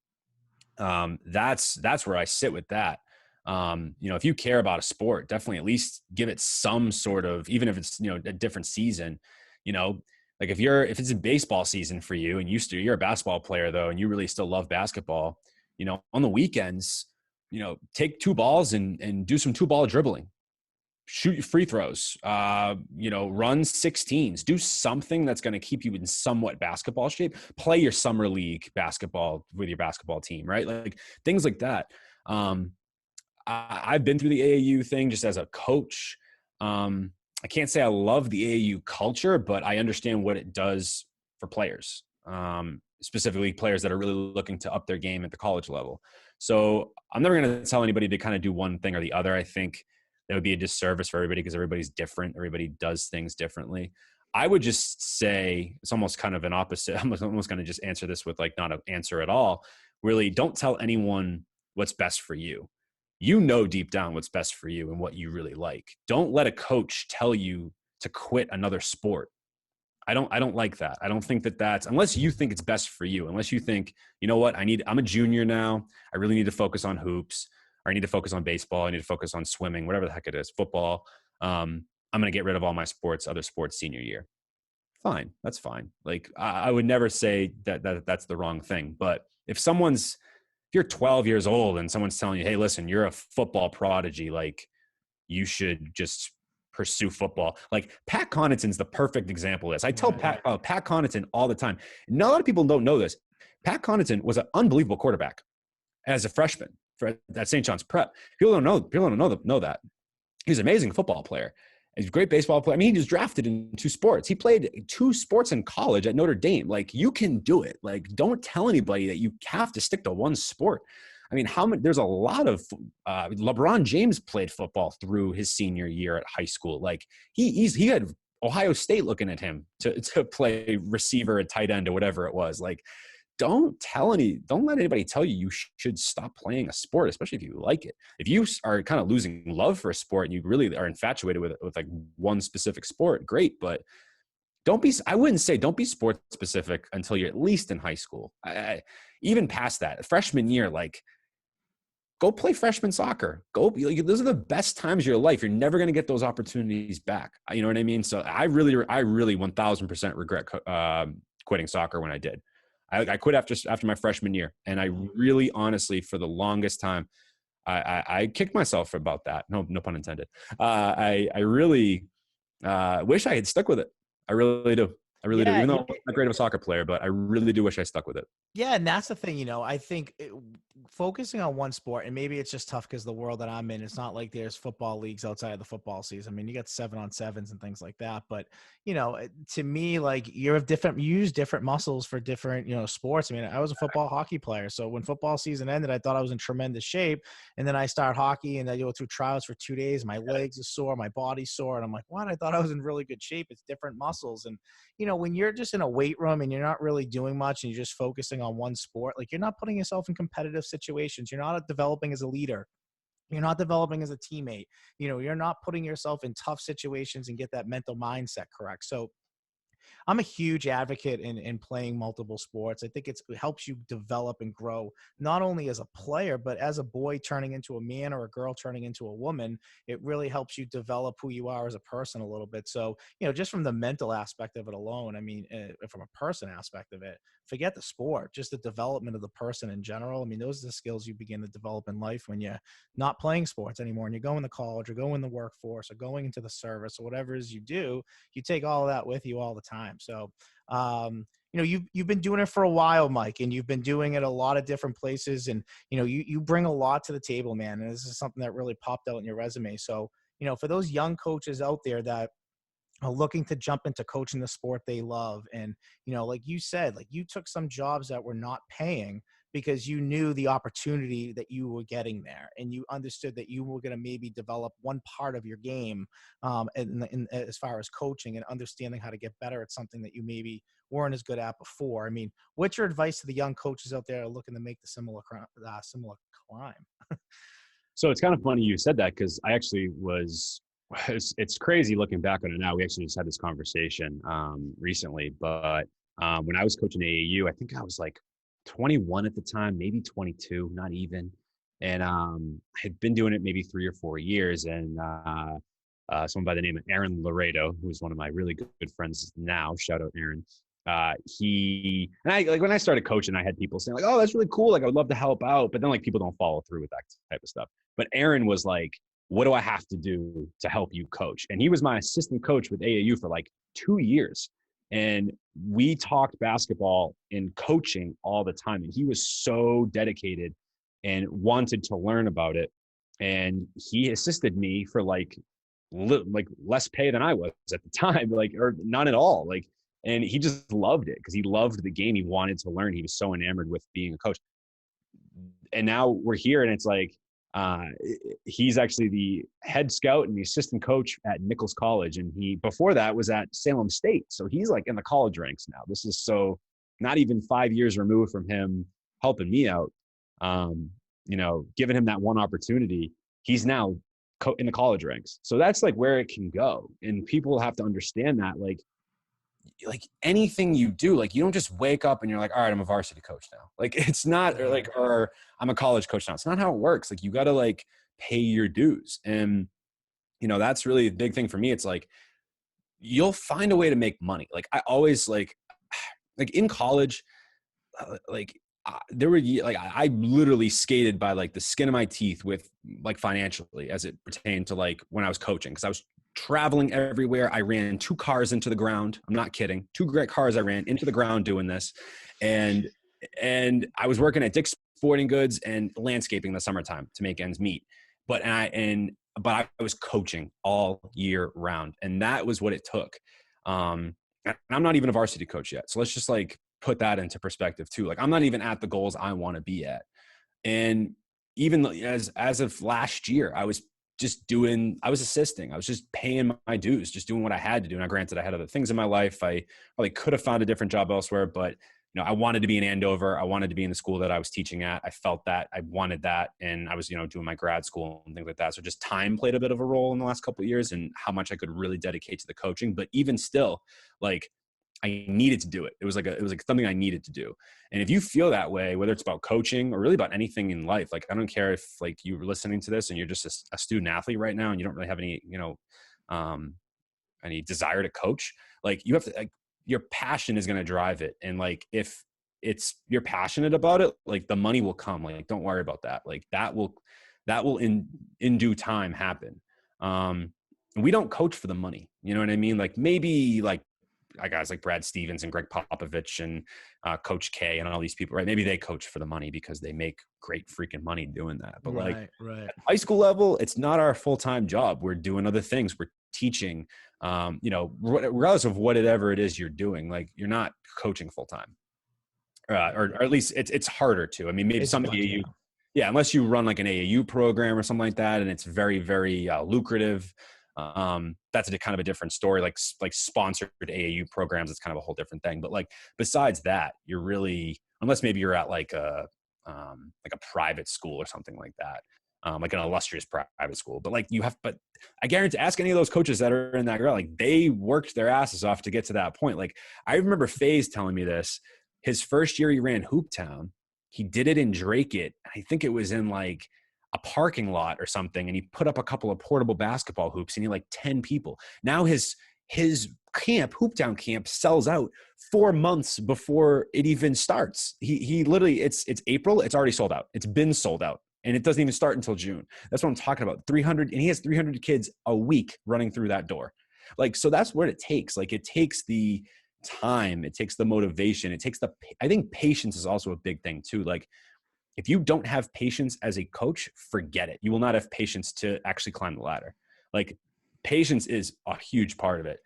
That's where I sit with that. If you care about a sport, definitely at least give it some sort of, even if it's, a different season, like if it's a baseball season for you and you're a basketball player though, and you really still love basketball, on the weekends, take 2 balls and do some 2-ball dribbling, shoot free throws, run 16s, do something that's going to keep you in somewhat basketball shape, play your summer league basketball with your basketball team, right? Like things like that. I've been through the AAU thing just as a coach. I can't say I love the AAU culture, but I understand what it does for players, specifically players that are really looking to up their game at the college level. So I'm never going to tell anybody to kind of do one thing or the other. I think that would be a disservice for everybody because everybody's different. Everybody does things differently. I would just say it's almost kind of an opposite. I'm almost going to just answer this with like not an answer at all. Really, don't tell anyone what's best for you. You know deep down what's best for you and what you really like. Don't let a coach tell you to quit another sport. I don't like that. I don't think that's, unless you think it's best for you, unless you think, you know what, I'm a junior now. I really need to focus on hoops, or I need to focus on baseball. I need to focus on swimming, whatever the heck it is, football. I'm going to get rid of all my other sports senior year. Fine. That's fine. Like I would never say that's the wrong thing. But if you're 12 years old and someone's telling you, hey, listen, you're a football prodigy, like you should just pursue football. Like Pat Connaughton's the perfect example of this. I tell Pat Connaughton all the time. Not a lot of people don't know this. Pat Connaughton was an unbelievable quarterback as a freshman at St. John's Prep. People don't know that. He was an amazing football player. He's a great baseball player. I mean, he was drafted in 2 sports. He played 2 sports in college at Notre Dame. Like, you can do it. Like, don't tell anybody that you have to stick to one sport. I mean, there's a lot of LeBron James played football through his senior year at high school. Like he had Ohio State looking at him to play receiver at tight end or whatever it was. Like, don't let anybody tell you should stop playing a sport, especially if you like it. If you are kind of losing love for a sport and you really are infatuated with like one specific sport, great. But I wouldn't say don't be sport specific until you're at least in high school. Even past that, freshman year, like, go play freshman soccer. Those are the best times of your life. You're never going to get those opportunities back. You know what I mean? So I really 1000% regret quitting soccer when I did. I quit after my freshman year. And I really, honestly, for the longest time, I kicked myself about that. No pun intended. I really wish I had stuck with it. I really do. I really do. Even though I'm not great of a soccer player, but I really do wish I stuck with it. Yeah, and that's the thing, I think focusing on one sport, and maybe it's just tough because the world that I'm in, it's not like there's football leagues outside of the football season. I mean, you got 7-on-7s and things like that. But, to me, like you use different muscles for different, sports. I mean, I was a football hockey player. So when football season ended, I thought I was in tremendous shape. And then I start hockey and I go through tryouts for 2 days. My legs are sore, my body's sore. And I'm like, what? I thought I was in really good shape. It's different muscles. And, when you're just in a weight room and you're not really doing much and you're just focusing on one sport, like you're not putting yourself in competitive situations. You're not developing as a leader. You're not developing as a teammate. You're not putting yourself in tough situations and get that mental mindset correct. So I'm a huge advocate in playing multiple sports. I think it helps you develop and grow, not only as a player, but as a boy turning into a man or a girl turning into a woman. It really helps you develop who you are as a person a little bit. So, just from the mental aspect of it alone, I mean, from a person aspect of it, forget the sport, just the development of the person in general. I mean, those are the skills you begin to develop in life when you're not playing sports anymore and you're going to college or going in the workforce or going into the service or whatever it is you do. You take all of that with you all the time. So, you've been doing it for a while, Mike, and you've been doing it a lot of different places. And, you bring a lot to the table, man. And this is something that really popped out in your resume. So, for those young coaches out there that are looking to jump into coaching the sport they love. And, like you said, like you took some jobs that were not paying because you knew the opportunity that you were getting there. And you understood that you were going to maybe develop one part of your game as far as coaching and understanding how to get better at something that you maybe weren't as good at before. I mean, what's your advice to the young coaches out there looking to make the similar climb? So it's kind of funny you said that, because I actually it's crazy looking back on it now. We actually just had this conversation recently, but when I was coaching AAU, I think I was like 21 at the time, maybe 22, not even. And I had been doing it maybe 3 or 4 years. And someone by the name of Aaron Laredo, who's one of my really good friends now, shout out Aaron. When I started coaching, I had people saying like, "Oh, that's really cool. Like, I would love to help out," but then like people don't follow through with that type of stuff. But Aaron was like, "What do I have to do to help you coach?" And he was my assistant coach with AAU for like 2 years. And we talked basketball and coaching all the time. And he was so dedicated and wanted to learn about it. And he assisted me for like less pay than I was at the time, or none at all. And he just loved it because he loved the game. He wanted to learn. He was so enamored with being a coach. And now we're here, and it's like, he's actually the head scout and the assistant coach at Nichols College. And he, before that, was at Salem State. So he's like in the college ranks now. This is so not even 5 years removed from him helping me out. Giving him that one opportunity, he's now in the college ranks. So that's like where it can go. And people have to understand that, like anything you do, like you don't just wake up and you're like, all right, I'm a varsity coach now. Like it's not or I'm a college coach now. It's not how it works. Like you got to like pay your dues. And, that's really the big thing for me. It's like, you'll find a way to make money. Like I always like in college, there were I literally skated by like the skin of my teeth with like financially as it pertained to like when I was coaching, because I was traveling everywhere. I ran 2 cars into the ground. I'm not kidding. 2 great cars I ran into the ground doing this. And I was working at Dick's Sporting Goods and landscaping in the summertime to make ends meet. But I was coaching all year round. And that was what it took. And I'm not even a varsity coach yet. So let's just like put that into perspective too. Like I'm not even at the goals I want to be at. And even as of last year, I was assisting. I was just paying my dues, just doing what I had to do. Now, granted, I had other things in my life. I probably could have found a different job elsewhere, but I wanted to be in Andover. I wanted to be in the school that I was teaching at. I felt that I wanted that. And I was, doing my grad school and things like that. So just time played a bit of a role in the last couple of years and how much I could really dedicate to the coaching. But even still, like I needed to do it. It was like something I needed to do. And if you feel that way, whether it's about coaching or really about anything in life, like I don't care if like you were listening to this and you're just a student athlete right now and you don't really have any, any desire to coach, like you have to, like your passion is going to drive it. And like, if you're passionate about it, like the money will come, like, don't worry about that. Like that will in due time happen. We don't coach for the money. You know what I mean? Like maybe like guys like Brad Stevens and Greg Popovich and Coach K and all these people, right? Maybe they coach for the money because they make great freaking money doing that. But right. At high school level, it's not our full-time job. We're doing other things. We're teaching, regardless of whatever it is you're doing, like you're not coaching full-time. Or at least it's harder to. I mean, maybe some AAU, unless you run like an AAU program or something like that, and it's very, very lucrative. That's kind of a different story. Like sponsored AAU programs, it's kind of a whole different thing. But like besides that, you're really, unless maybe you're at like a private school or something like that, like an illustrious private school. But like but I guarantee, ask any of those coaches that are in that girl, like they worked their asses off to get to that point. Like I remember FaZe telling me this, his first year he ran Hooptown, he did it in Drake it. I think it was in like a parking lot or something. And he put up a couple of portable basketball hoops and he like 10 people. Now his camp, Hooptown camp, sells out 4 months before it even starts. He literally, it's April, it's already sold out. It's been sold out. And it doesn't even start until June. That's what I'm talking about. 300, and he has 300 kids a week running through that door. Like, so that's what it takes. Like, it takes the time, it takes the motivation, it takes I think patience is also a big thing too. Like, if you don't have patience as a coach, forget it. You will not have patience to actually climb the ladder. Like, patience is a huge part of it.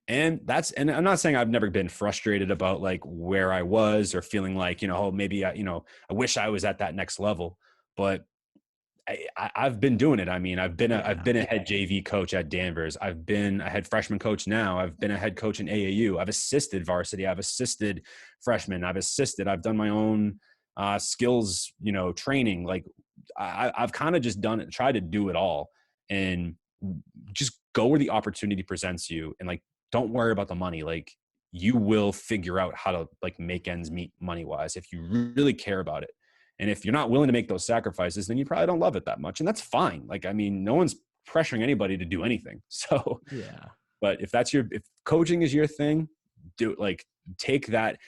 And I'm not saying I've never been frustrated about like where I was or feeling like, oh, maybe I wish I was at that next level, but I've been doing it. I mean, I've been a head JV coach at Danvers. I've been a head freshman coach now. I've been a head coach in AAU. I've assisted varsity. I've assisted freshmen. I've done my own skills, training. Like I've kind of just tried to do it all and just go where the opportunity presents you. And like, don't worry about the money. Like, you will figure out how to like make ends meet money wise if you really care about it. And if you're not willing to make those sacrifices, then you probably don't love it that much. And that's fine. Like, I mean, no one's pressuring anybody to do anything. So, yeah. But if coaching is your thing, take that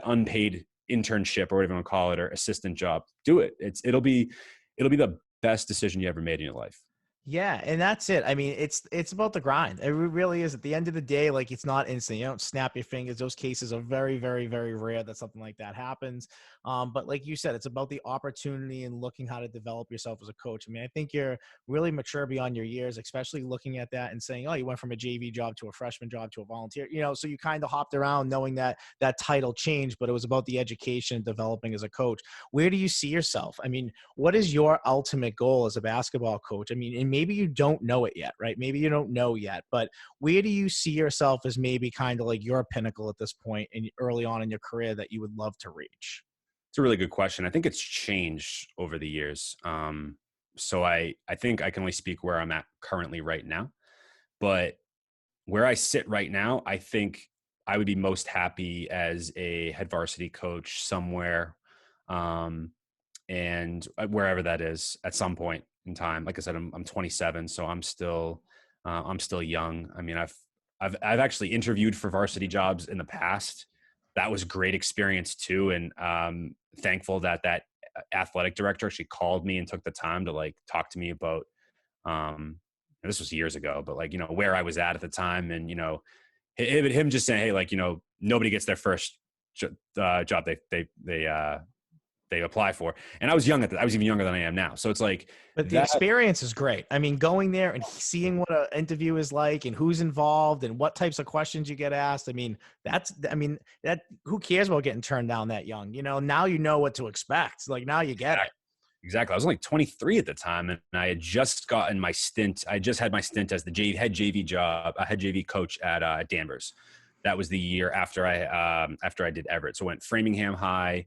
unpaid internship or whatever you want to call it, or assistant job, do it. It'll be the best decision you ever made in your life. Yeah. And that's it. I mean, it's about the grind. It really is. At the end of the day, like, it's not instant. You don't snap your fingers. Those cases are very, very, very rare that something like that happens. But like you said, it's about the opportunity and looking how to develop yourself as a coach. I mean, I think you're really mature beyond your years, especially looking at that and saying, oh, you went from a JV job to a freshman job to a volunteer, so you kind of hopped around knowing that that title changed, but it was about the education and developing as a coach. Where do you see yourself? I mean, what is your ultimate goal as a basketball coach? I mean, and maybe you don't know it yet, right? Maybe you don't know yet, but where do you see yourself as maybe kind of like your pinnacle at this point and early on in your career that you would love to reach? It's a really good question. I think it's changed over the years. So I think I can only speak where I'm at currently right now, but where I sit right now, I think I would be most happy as a head varsity coach somewhere, and wherever that is at some point in time. Like I said, I'm 27, so I'm still young. I mean, I've actually interviewed for varsity jobs in the past. That was a great experience too. And thankful that athletic director actually called me and took the time to like talk to me about, this was years ago, but like, where I was at the time. And, him just saying, hey, like, nobody gets their first job they apply for. And I was young I was even younger than I am now. So it's like, but the experience is great. I mean, going there and seeing what an interview is like and who's involved and what types of questions you get asked. I mean, who cares about getting turned down that young? Now you know what to expect. Like, now you get it. Exactly. I was only 23 at the time, and I had just gotten my stint. I just had my stint as the head JV coach at Danvers. That was the year after I did Everett. So I went Framingham High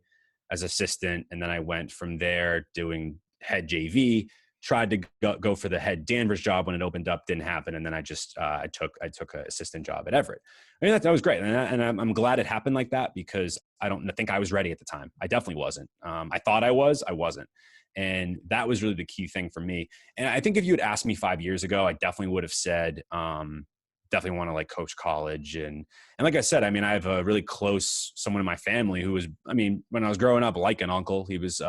as assistant, and then I went from there doing head JV. Tried to go for the head Danvers job when it opened up, didn't happen, and then I just I took an assistant job at Everett. I mean, that was great, and I'm glad it happened like that, because I don't think I was ready at the time. I definitely wasn't. I thought I wasn't. And that was really the key thing for me. And I think if you had asked me 5 years ago, I definitely would have said, definitely want to like coach college. And like I said, I mean, I have a really close someone in my family who was, I mean, when I was growing up, like an uncle, he was,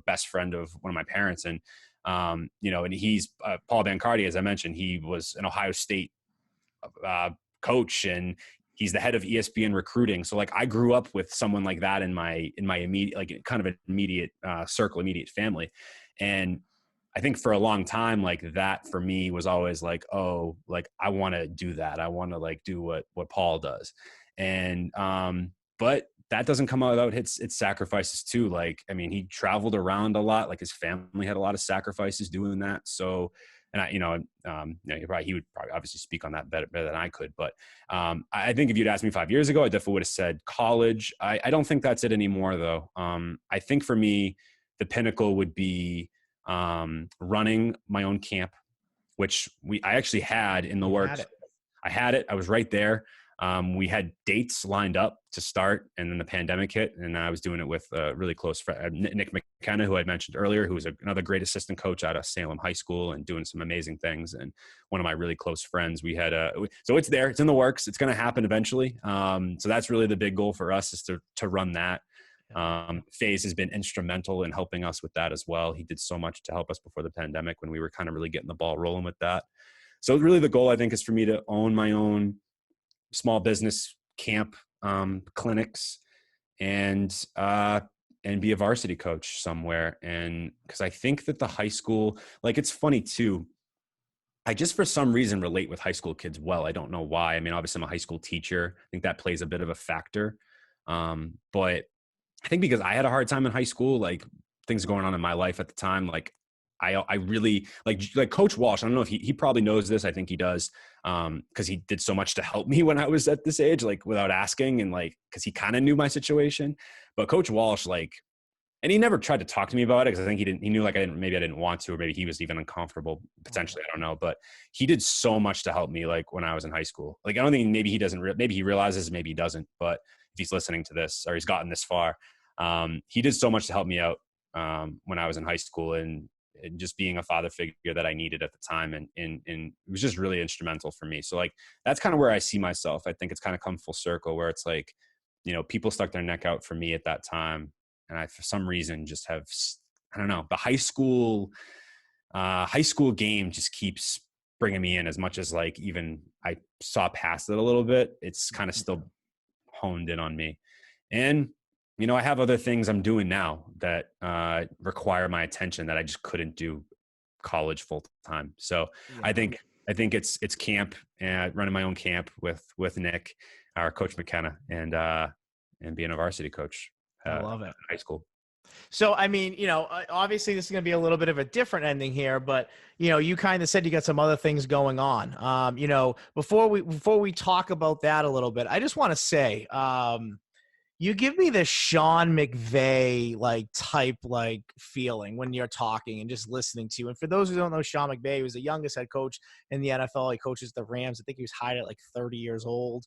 best friend of one of my parents. And, and he's Paul Bancardi, as I mentioned, he was an Ohio State coach, and he's the head of ESPN recruiting. So like, I grew up with someone like that in my immediate, like kind of an immediate circle, immediate family. And I think for a long time, like that for me was always like, oh, like I want to do that. I want to like do what Paul does. And, but that doesn't come out without its sacrifices too. Like, I mean, he traveled around a lot, like his family had a lot of sacrifices doing that. So, and he would probably obviously speak on that better than I could. But I think if you'd asked me 5 years ago, I definitely would have said college. I don't think that's it anymore, though. I think for me, the pinnacle would be running my own camp, which I actually had in the works. I had it. I was right there. We had dates lined up to start, and then the pandemic hit, and I was doing it with a really close friend, Nick McKenna, who I mentioned earlier, who was another great assistant coach out of Salem High School and doing some amazing things. And one of my really close friends, we had so it's there, it's in the works. It's going to happen eventually. So that's really the big goal for us, is to run that. Faze has been instrumental in helping us with that as well. He did so much to help us before the pandemic when we were kind of really getting the ball rolling with that. So really the goal, I think, is for me to own my own small business camp, clinics, and be a varsity coach somewhere. And because I think that the high school, like, it's funny too, I just for some reason relate with high school kids well. I don't know why. I mean, obviously I'm a high school teacher. I think that plays a bit of a factor. But I think because I had a hard time in high school, like things going on in my life at the time, like I really like Coach Walsh. I don't know if he probably knows this. I think he does. Cause he did so much to help me when I was at this age, like without asking, and like, cause he kind of knew my situation. But Coach Walsh, like, and he never tried to talk to me about it, because I think he knew like maybe I didn't want to, or maybe he was even uncomfortable potentially. I don't know, but he did so much to help me, like when I was in high school. Like, I don't think, maybe he doesn't, maybe he realizes, maybe he doesn't, but if he's listening to this or he's gotten this far, he did so much to help me out when I was in high school, and just being a father figure that I needed at the time. And it was just really instrumental for me. So like, that's kind of where I see myself. I think it's kind of come full circle, where it's like, you know, people stuck their neck out for me at that time. And I, for some reason, just have, I don't know, the high school game just keeps bringing me in, as much as like, even I saw past it a little bit. It's kind of still honed in on me. And, you know, I have other things I'm doing now that require my attention that I just couldn't do college full time. So yeah. I think it's camp, and running my own camp with Nick, our Coach McKenna, and being a varsity coach. I love it. High school. So, I mean, you know, obviously this is going to be a little bit of a different ending here, but, you know, you kind of said you got some other things going on. You know, before we talk about that a little bit, I just want to say, you give me this Sean McVay type feeling when you're talking and just listening to you. And for those who don't know, Sean McVay was the youngest head coach in the NFL. He coaches the Rams. I think he was hired at like 30 years old.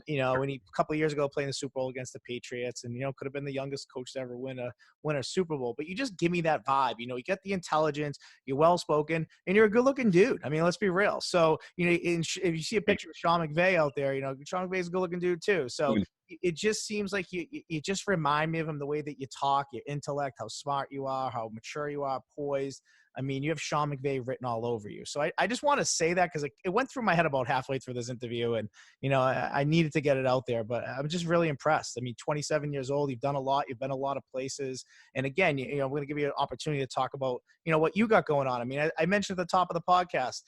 You know, and he a couple of years ago playing the Super Bowl against the Patriots, and, you know, could have been the youngest coach to ever win a Super Bowl. But you just give me that vibe. You know, you get the intelligence, you're well spoken, and you're a good looking dude. I mean, let's be real. So, you know, if you see a picture of Sean McVay out there, you know, Sean McVay's a good looking dude too. So it just seems like you just remind me of him, the way that you talk, your intellect, how smart you are, how mature you are, poised. I mean, you have Sean McVay written all over you. So I just want to say that, because it went through my head about halfway through this interview, and, you know, I needed to get it out there, but I'm just really impressed. I mean, 27 years old, you've done a lot, you've been a lot of places. And again, you know, I'm going to give you an opportunity to talk about, you know, what you got going on. I mean, I mentioned at the top of the podcast,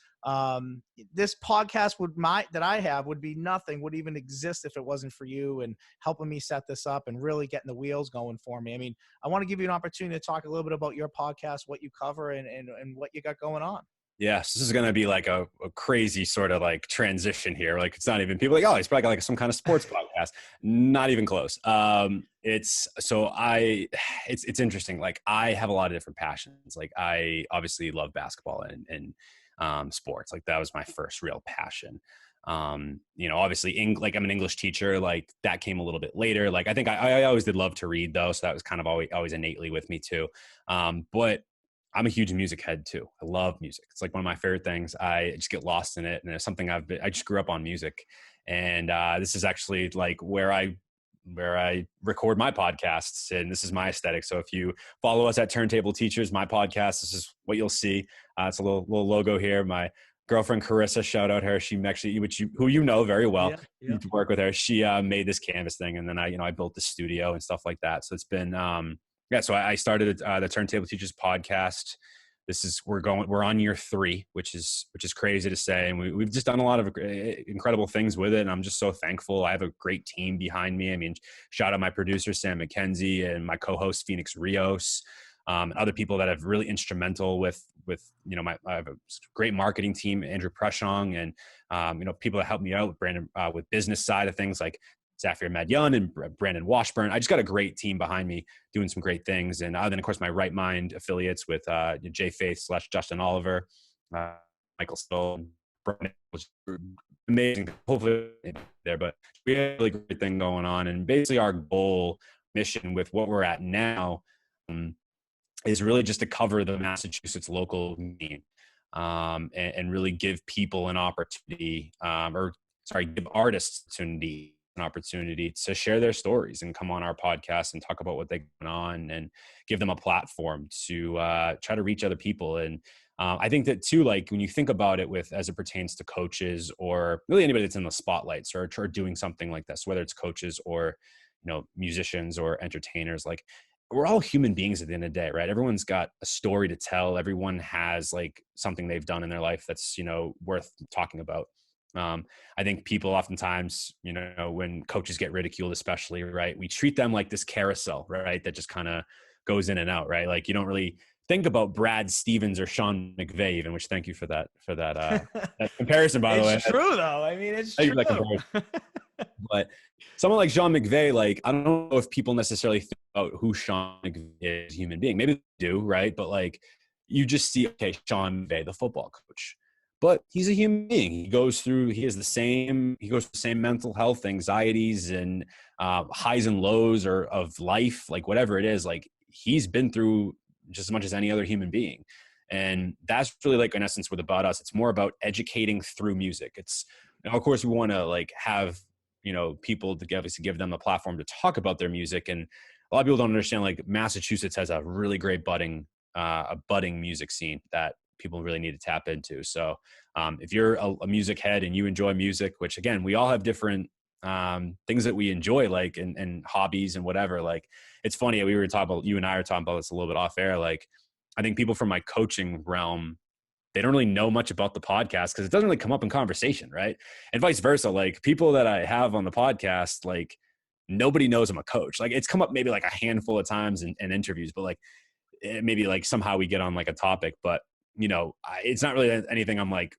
this podcast that I have would be nothing, would even exist if it wasn't for you and helping me set this up and really getting the wheels going for me. I mean, I want to give you an opportunity to talk a little bit about your podcast, what you cover, and what you got going on. Yes, this is going to be like a crazy sort of like transition here. Like, it's not even, people are like, oh, he's probably got like some kind of sports podcast. Not even close. It's interesting. Like, I have a lot of different passions. Like, I obviously love basketball and sports. Like, that was my first real passion. You know, obviously like, I'm an English teacher, like that came a little bit later. Like, I think I always did love to read though. So that was kind of always innately with me too. But I'm a huge music head too. I love music. It's like one of my favorite things. I just get lost in it. And it's something I just grew up on music. And this is actually like where I record my podcasts, and this is my aesthetic. So if you follow us at Turntable Teachers, my podcast, this is what you'll see. It's a little logo here. My girlfriend, Carissa, shout out her. She actually, who you know very well, you work with her. She made this canvas thing. And then I built the studio and stuff like that. So it's been, so I started the Turntable Teachers podcast. We're on year 3, which is crazy to say. And we've just done a lot of incredible things with it. And I'm just so thankful. I have a great team behind me. I mean, shout out my producer, Sam McKenzie, and my co-host, Phoenix Rios, and other people that have really instrumental with, you know, I have a great marketing team, Andrew Preshong, and, you know, people that help me out with Brandon, with business side of things, like Zafir Madyan and Brandon Washburn. I just got a great team behind me doing some great things. And then, of course, my Right Mind affiliates with Jay Faith / Justin Oliver, Michael Stoll, Brian, was amazing. Hopefully there, but we have a really great thing going on. And basically our goal mission with what we're at now is really just to cover the Massachusetts local scene, and really give people an opportunity, give artists an opportunity to share their stories and come on our podcast and talk about what they're going on and give them a platform to try to reach other people. And I think that too, like when you think about it as it pertains to coaches or really anybody that's in the spotlights or doing something like this, whether it's coaches or, musicians or entertainers, like we're all human beings at the end of the day, right? Everyone's got a story to tell. Everyone has like something they've done in their life that's, worth talking about. I think people oftentimes, when coaches get ridiculed, especially, right, we treat them like this carousel, right, that just kind of goes in and out, right? Like you don't really think about Brad Stevens or Sean McVay, even. Which thank you for that that comparison, by the way. It's true, though. I mean, it's true. But someone like Sean McVay, like I don't know if people necessarily think about who Sean McVay is as a human being. Maybe they do, right? But like you just see, okay, Sean McVay, the football coach. But he's a human being. He goes through the same mental health anxieties and highs and lows of life, like whatever it is. Like he's been through just as much as any other human being. And that's really like, in essence, what about us. It's more about educating through music. It's, of course, we want to like have, people to obviously give them a platform to talk about their music. And a lot of people don't understand, like Massachusetts has a really great budding music scene that people really need to tap into. So if you're a music head and you enjoy music, which again, we all have different things that we enjoy, like, and hobbies and whatever. Like, it's funny. You and I were talking about this a little bit off air. Like, I think people from my coaching realm, they don't really know much about the podcast because it doesn't really come up in conversation. Right. And vice versa. Like people that I have on the podcast, like nobody knows I'm a coach. Like it's come up maybe like a handful of times in interviews, but like maybe like somehow we get on like a topic, but it's not really anything I'm like.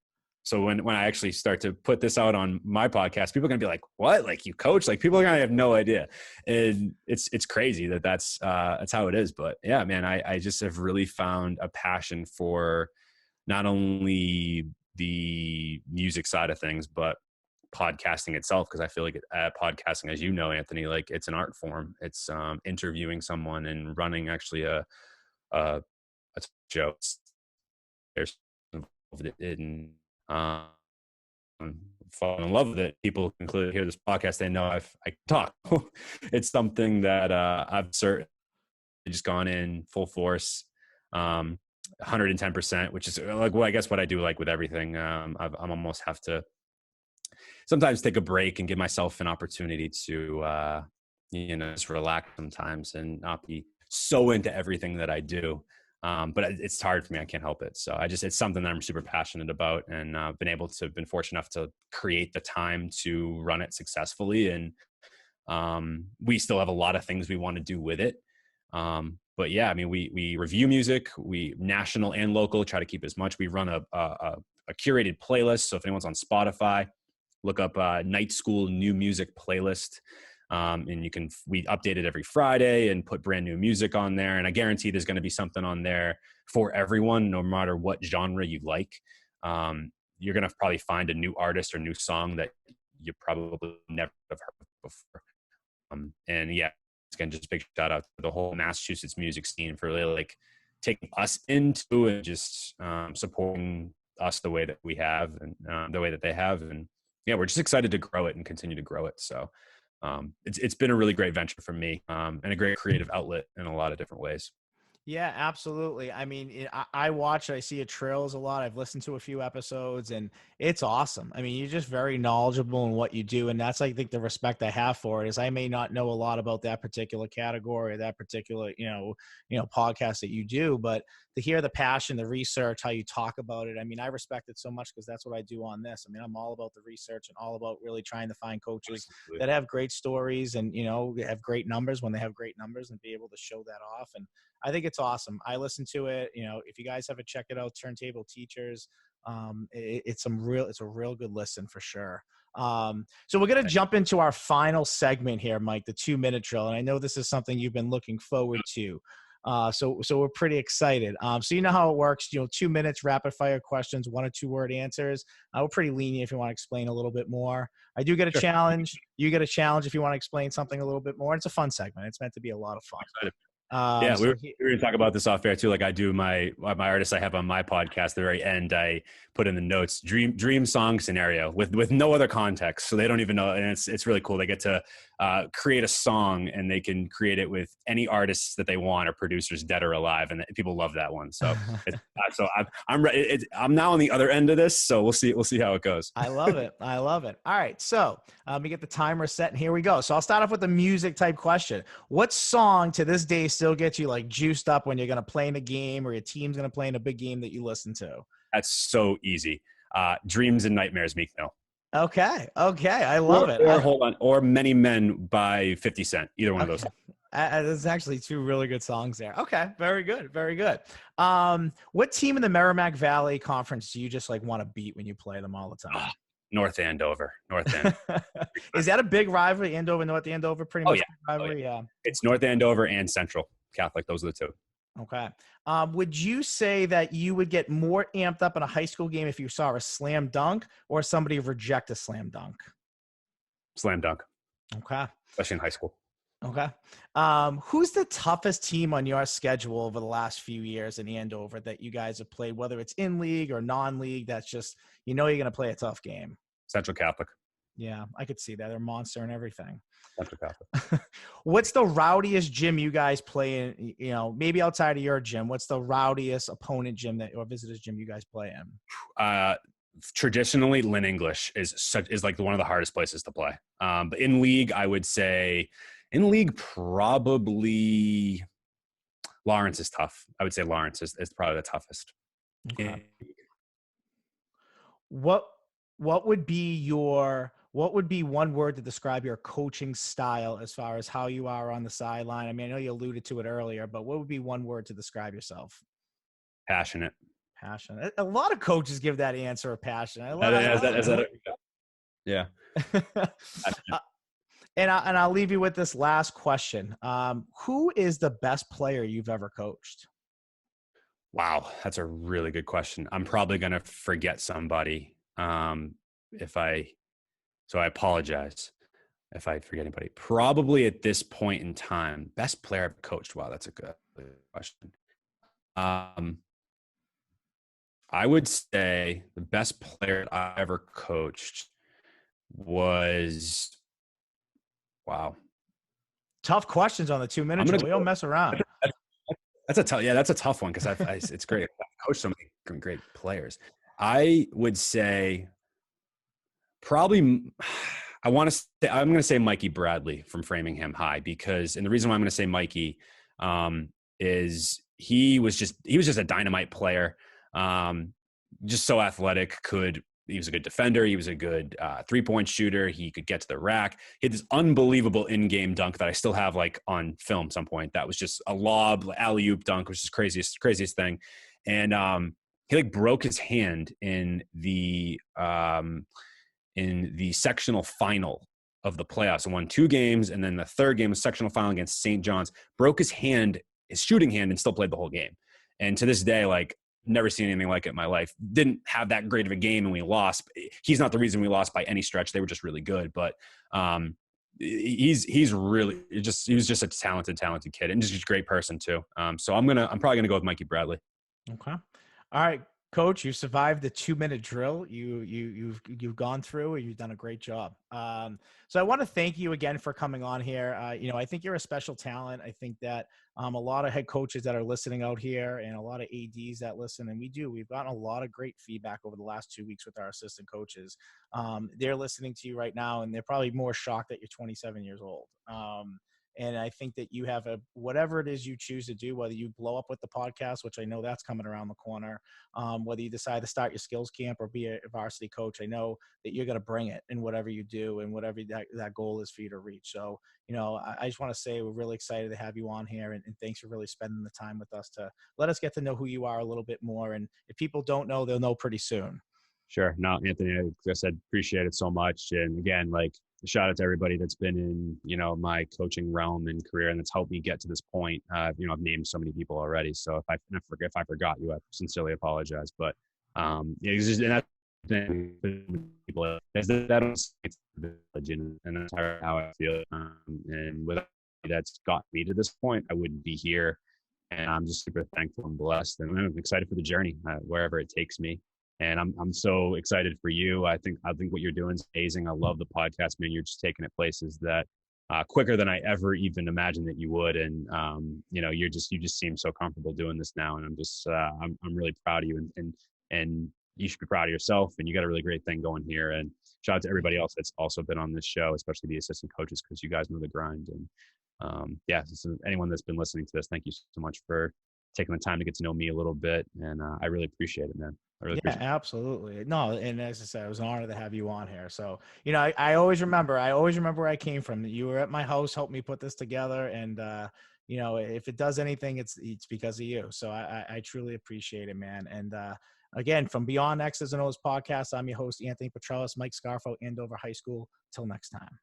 So when I actually start to put this out on my podcast, people are going to be like, what? Like you coach? Like people are going to have no idea. And it's crazy that's how it is. But yeah, man, I just have really found a passion for not only the music side of things, but podcasting itself. Cause I feel like podcasting, as you know, Anthony, like it's an art form. It's interviewing someone and running actually a show. There's involved in fall in love with it. People can clearly hear this podcast, they know I can talk. It's something that I've certainly just gone in full force, 110%, which is like, well, I guess what I do like with everything. I'm almost have to sometimes take a break and give myself an opportunity to just relax sometimes and not be so into everything that I do. But it's hard for me. I can't help it. So it's something that I'm super passionate about, and been fortunate enough to create the time to run it successfully. And we still have a lot of things we want to do with it. But yeah, I mean, we review music, we national and local, try to keep as much. We run a curated playlist. So if anyone's on Spotify, look up Night School New Music Playlist. And we update it every Friday and put brand new music on there. And I guarantee there's going to be something on there for everyone, no matter what genre you like. You're going to probably find a new artist or new song that you probably never have heard before. And yeah, again, just a big shout out to the whole Massachusetts music scene for really like taking us into and just supporting us the way that we have and the way that they have. And yeah, we're just excited to grow it and continue to grow it. So it's been a really great venture for me, and a great creative outlet in a lot of different ways. Yeah, absolutely. I mean, I see your trails a lot. I've listened to a few episodes and it's awesome. I mean, you're just very knowledgeable in what you do. And that's, I think, the respect I have for it is I may not know a lot about that particular category, or that particular, podcast that you do, but to hear the passion, the research, how you talk about it. I mean, I respect it so much because that's what I do on this. I mean, I'm all about the research and all about really trying to find coaches that have great stories and, have great numbers when they have great numbers, and be able to show that off. And I think it's awesome. I listen to it. If you guys haven't checked it out, Turntable Teachers, it's a real good listen for sure. So we're going to jump into our final segment here, Mike, the 2-minute drill. And I know this is something you've been looking forward to. So we're pretty excited. So you know how it works, 2 minutes, rapid fire questions, 1 or 2 word answers. We're pretty lenient if you want to explain a little bit more. I do get a challenge. You get a challenge if you want to explain something a little bit more. It's a fun segment. It's meant to be a lot of fun. Yeah, we were going to talk about this off air too. Like I do my artists I have on my podcast. At the very end, I put in the notes dream song scenario with no other context, so they don't even know. And it's really cool. They get to create a song, and they can create it with any artists that they want or producers, dead or alive, and people love that one. So I'm ready. I'm now on the other end of this, so we'll see how it goes. I love it. I love it. All right, so let me get the timer set, and here we go. So I'll start off with a music type question. What song to this day still gets you like juiced up when you're going to play in a game or your team's going to play in a big game that you listen to? That's so easy. Dreams and Nightmares, Meek Mill. Okay. I love it. Hold on. Or Many Men by 50 Cent. Either one of those. There's actually 2 really good songs there. Okay. Very good. Very good. What team in the Merrimack Valley Conference do you just like want to beat when you play them all the time? North Andover. North End. Is that a big rivalry? North Andover, pretty much rivalry? Yeah. It's North Andover and Central Catholic. Those are the 2. Okay. Would you say that you would get more amped up in a high school game if you saw a slam dunk or somebody reject a slam dunk? Slam dunk. Okay. Especially in high school. Okay. Who's the toughest team on your schedule over the last few years in Andover that you guys have played, whether it's in league or non-league? That's just, you're going to play a tough game. Central Catholic. Yeah, I could see that. They're a monster and everything. Central Catholic. What's the rowdiest gym you guys play in? Maybe outside of your gym, what's the rowdiest opponent gym or visitors gym you guys play in? Traditionally, Lynn English is like one of the hardest places to play. But in league, I would say probably Lawrence is tough. I would say Lawrence is probably the toughest. Okay. What would be one word to describe your coaching style as far as how you are on the sideline? I mean, I know you alluded to it earlier, but what would be one word to describe yourself? Passionate. Passionate. A lot of coaches give that answer of passion. Yeah. And I'll leave you with this last question. Who is the best player you've ever coached? Wow, that's a really good question. I'm probably going to forget somebody. So I apologize if I forget anybody. Probably at this point in time, best player I've coached. Wow, that's a good question. I would say the best player I ever coached was, wow. Tough questions on the 2 minutes. We don't mess around. That's a tough one because it's great. I've coached so many great players. I would say probably I'm going to say Mikey Bradley from Framingham High and the reason why I'm going to say Mikey is he was just a dynamite player. Just so athletic, he was a good defender. He was a good 3-point shooter. He could get to the rack. He had this unbelievable in-game dunk that I still have like on film some point. That was just a lob alley-oop dunk, which is craziest thing. And he like broke his hand in the sectional final of the playoffs and won 2 games. And then the third game was sectional final against St. John's, broke his shooting hand, and still played the whole game. And to this day, like, never seen anything like it in my life. Didn't have that great of a game and we lost. He's not the reason we lost by any stretch. They were just really good. But he was just a talented kid and just a great person too. So I'm probably gonna go with Mikey Bradley. Okay. All right, Coach, you survived the 2-minute drill. You've gone through and you've done a great job. So I want to thank you again for coming on here. I think you're a special talent. I think that a lot of head coaches that are listening out here and a lot of ADs that listen, and we've gotten a lot of great feedback over the last 2 weeks with our assistant coaches. They're listening to you right now, and they're probably more shocked that you're 27 years old. And I think that you have whatever it is you choose to do, whether you blow up with the podcast, which I know that's coming around the corner, whether you decide to start your skills camp or be a varsity coach, I know that you're going to bring it in whatever you do and whatever that goal is for you to reach. So, I just want to say we're really excited to have you on here, and thanks for really spending the time with us to let us get to know who you are a little bit more. And if people don't know, they'll know pretty soon. Sure. No, Anthony, like I said, appreciate it so much. And again, like shout out to everybody that's been in, my coaching realm and career and that's helped me get to this point. I've named so many people already. So if I forgot you, I sincerely apologize. But yeah, it's just, and that's people and that's how I feel. And without that's got me to this point, I wouldn't be here. And I'm just super thankful and blessed, and I'm excited for the journey, wherever it takes me. And I'm so excited for you. I think what you're doing is amazing. I love the podcast, man. You're just taking it places that quicker than I ever even imagined that you would. And you just seem so comfortable doing this now. And I'm just I'm really proud of you. And you should be proud of yourself. And you got a really great thing going here. And shout out to everybody else that's also been on this show, especially the assistant coaches, because you guys know the grind. And so anyone that's been listening to this, thank you so much for taking the time to get to know me a little bit. And I really appreciate it, man. I really Yeah, appreciate it. absolutely. No, and as I said, it was an honor to have you on here. So, I always remember where I came from. You were at my house, helped me put this together. And, if it does anything, it's because of you. So I truly appreciate it, man. And, again, from Beyond X's and O's podcast, I'm your host, Anthony Petrellis, Mike Scarfo, Andover High School. Till next time.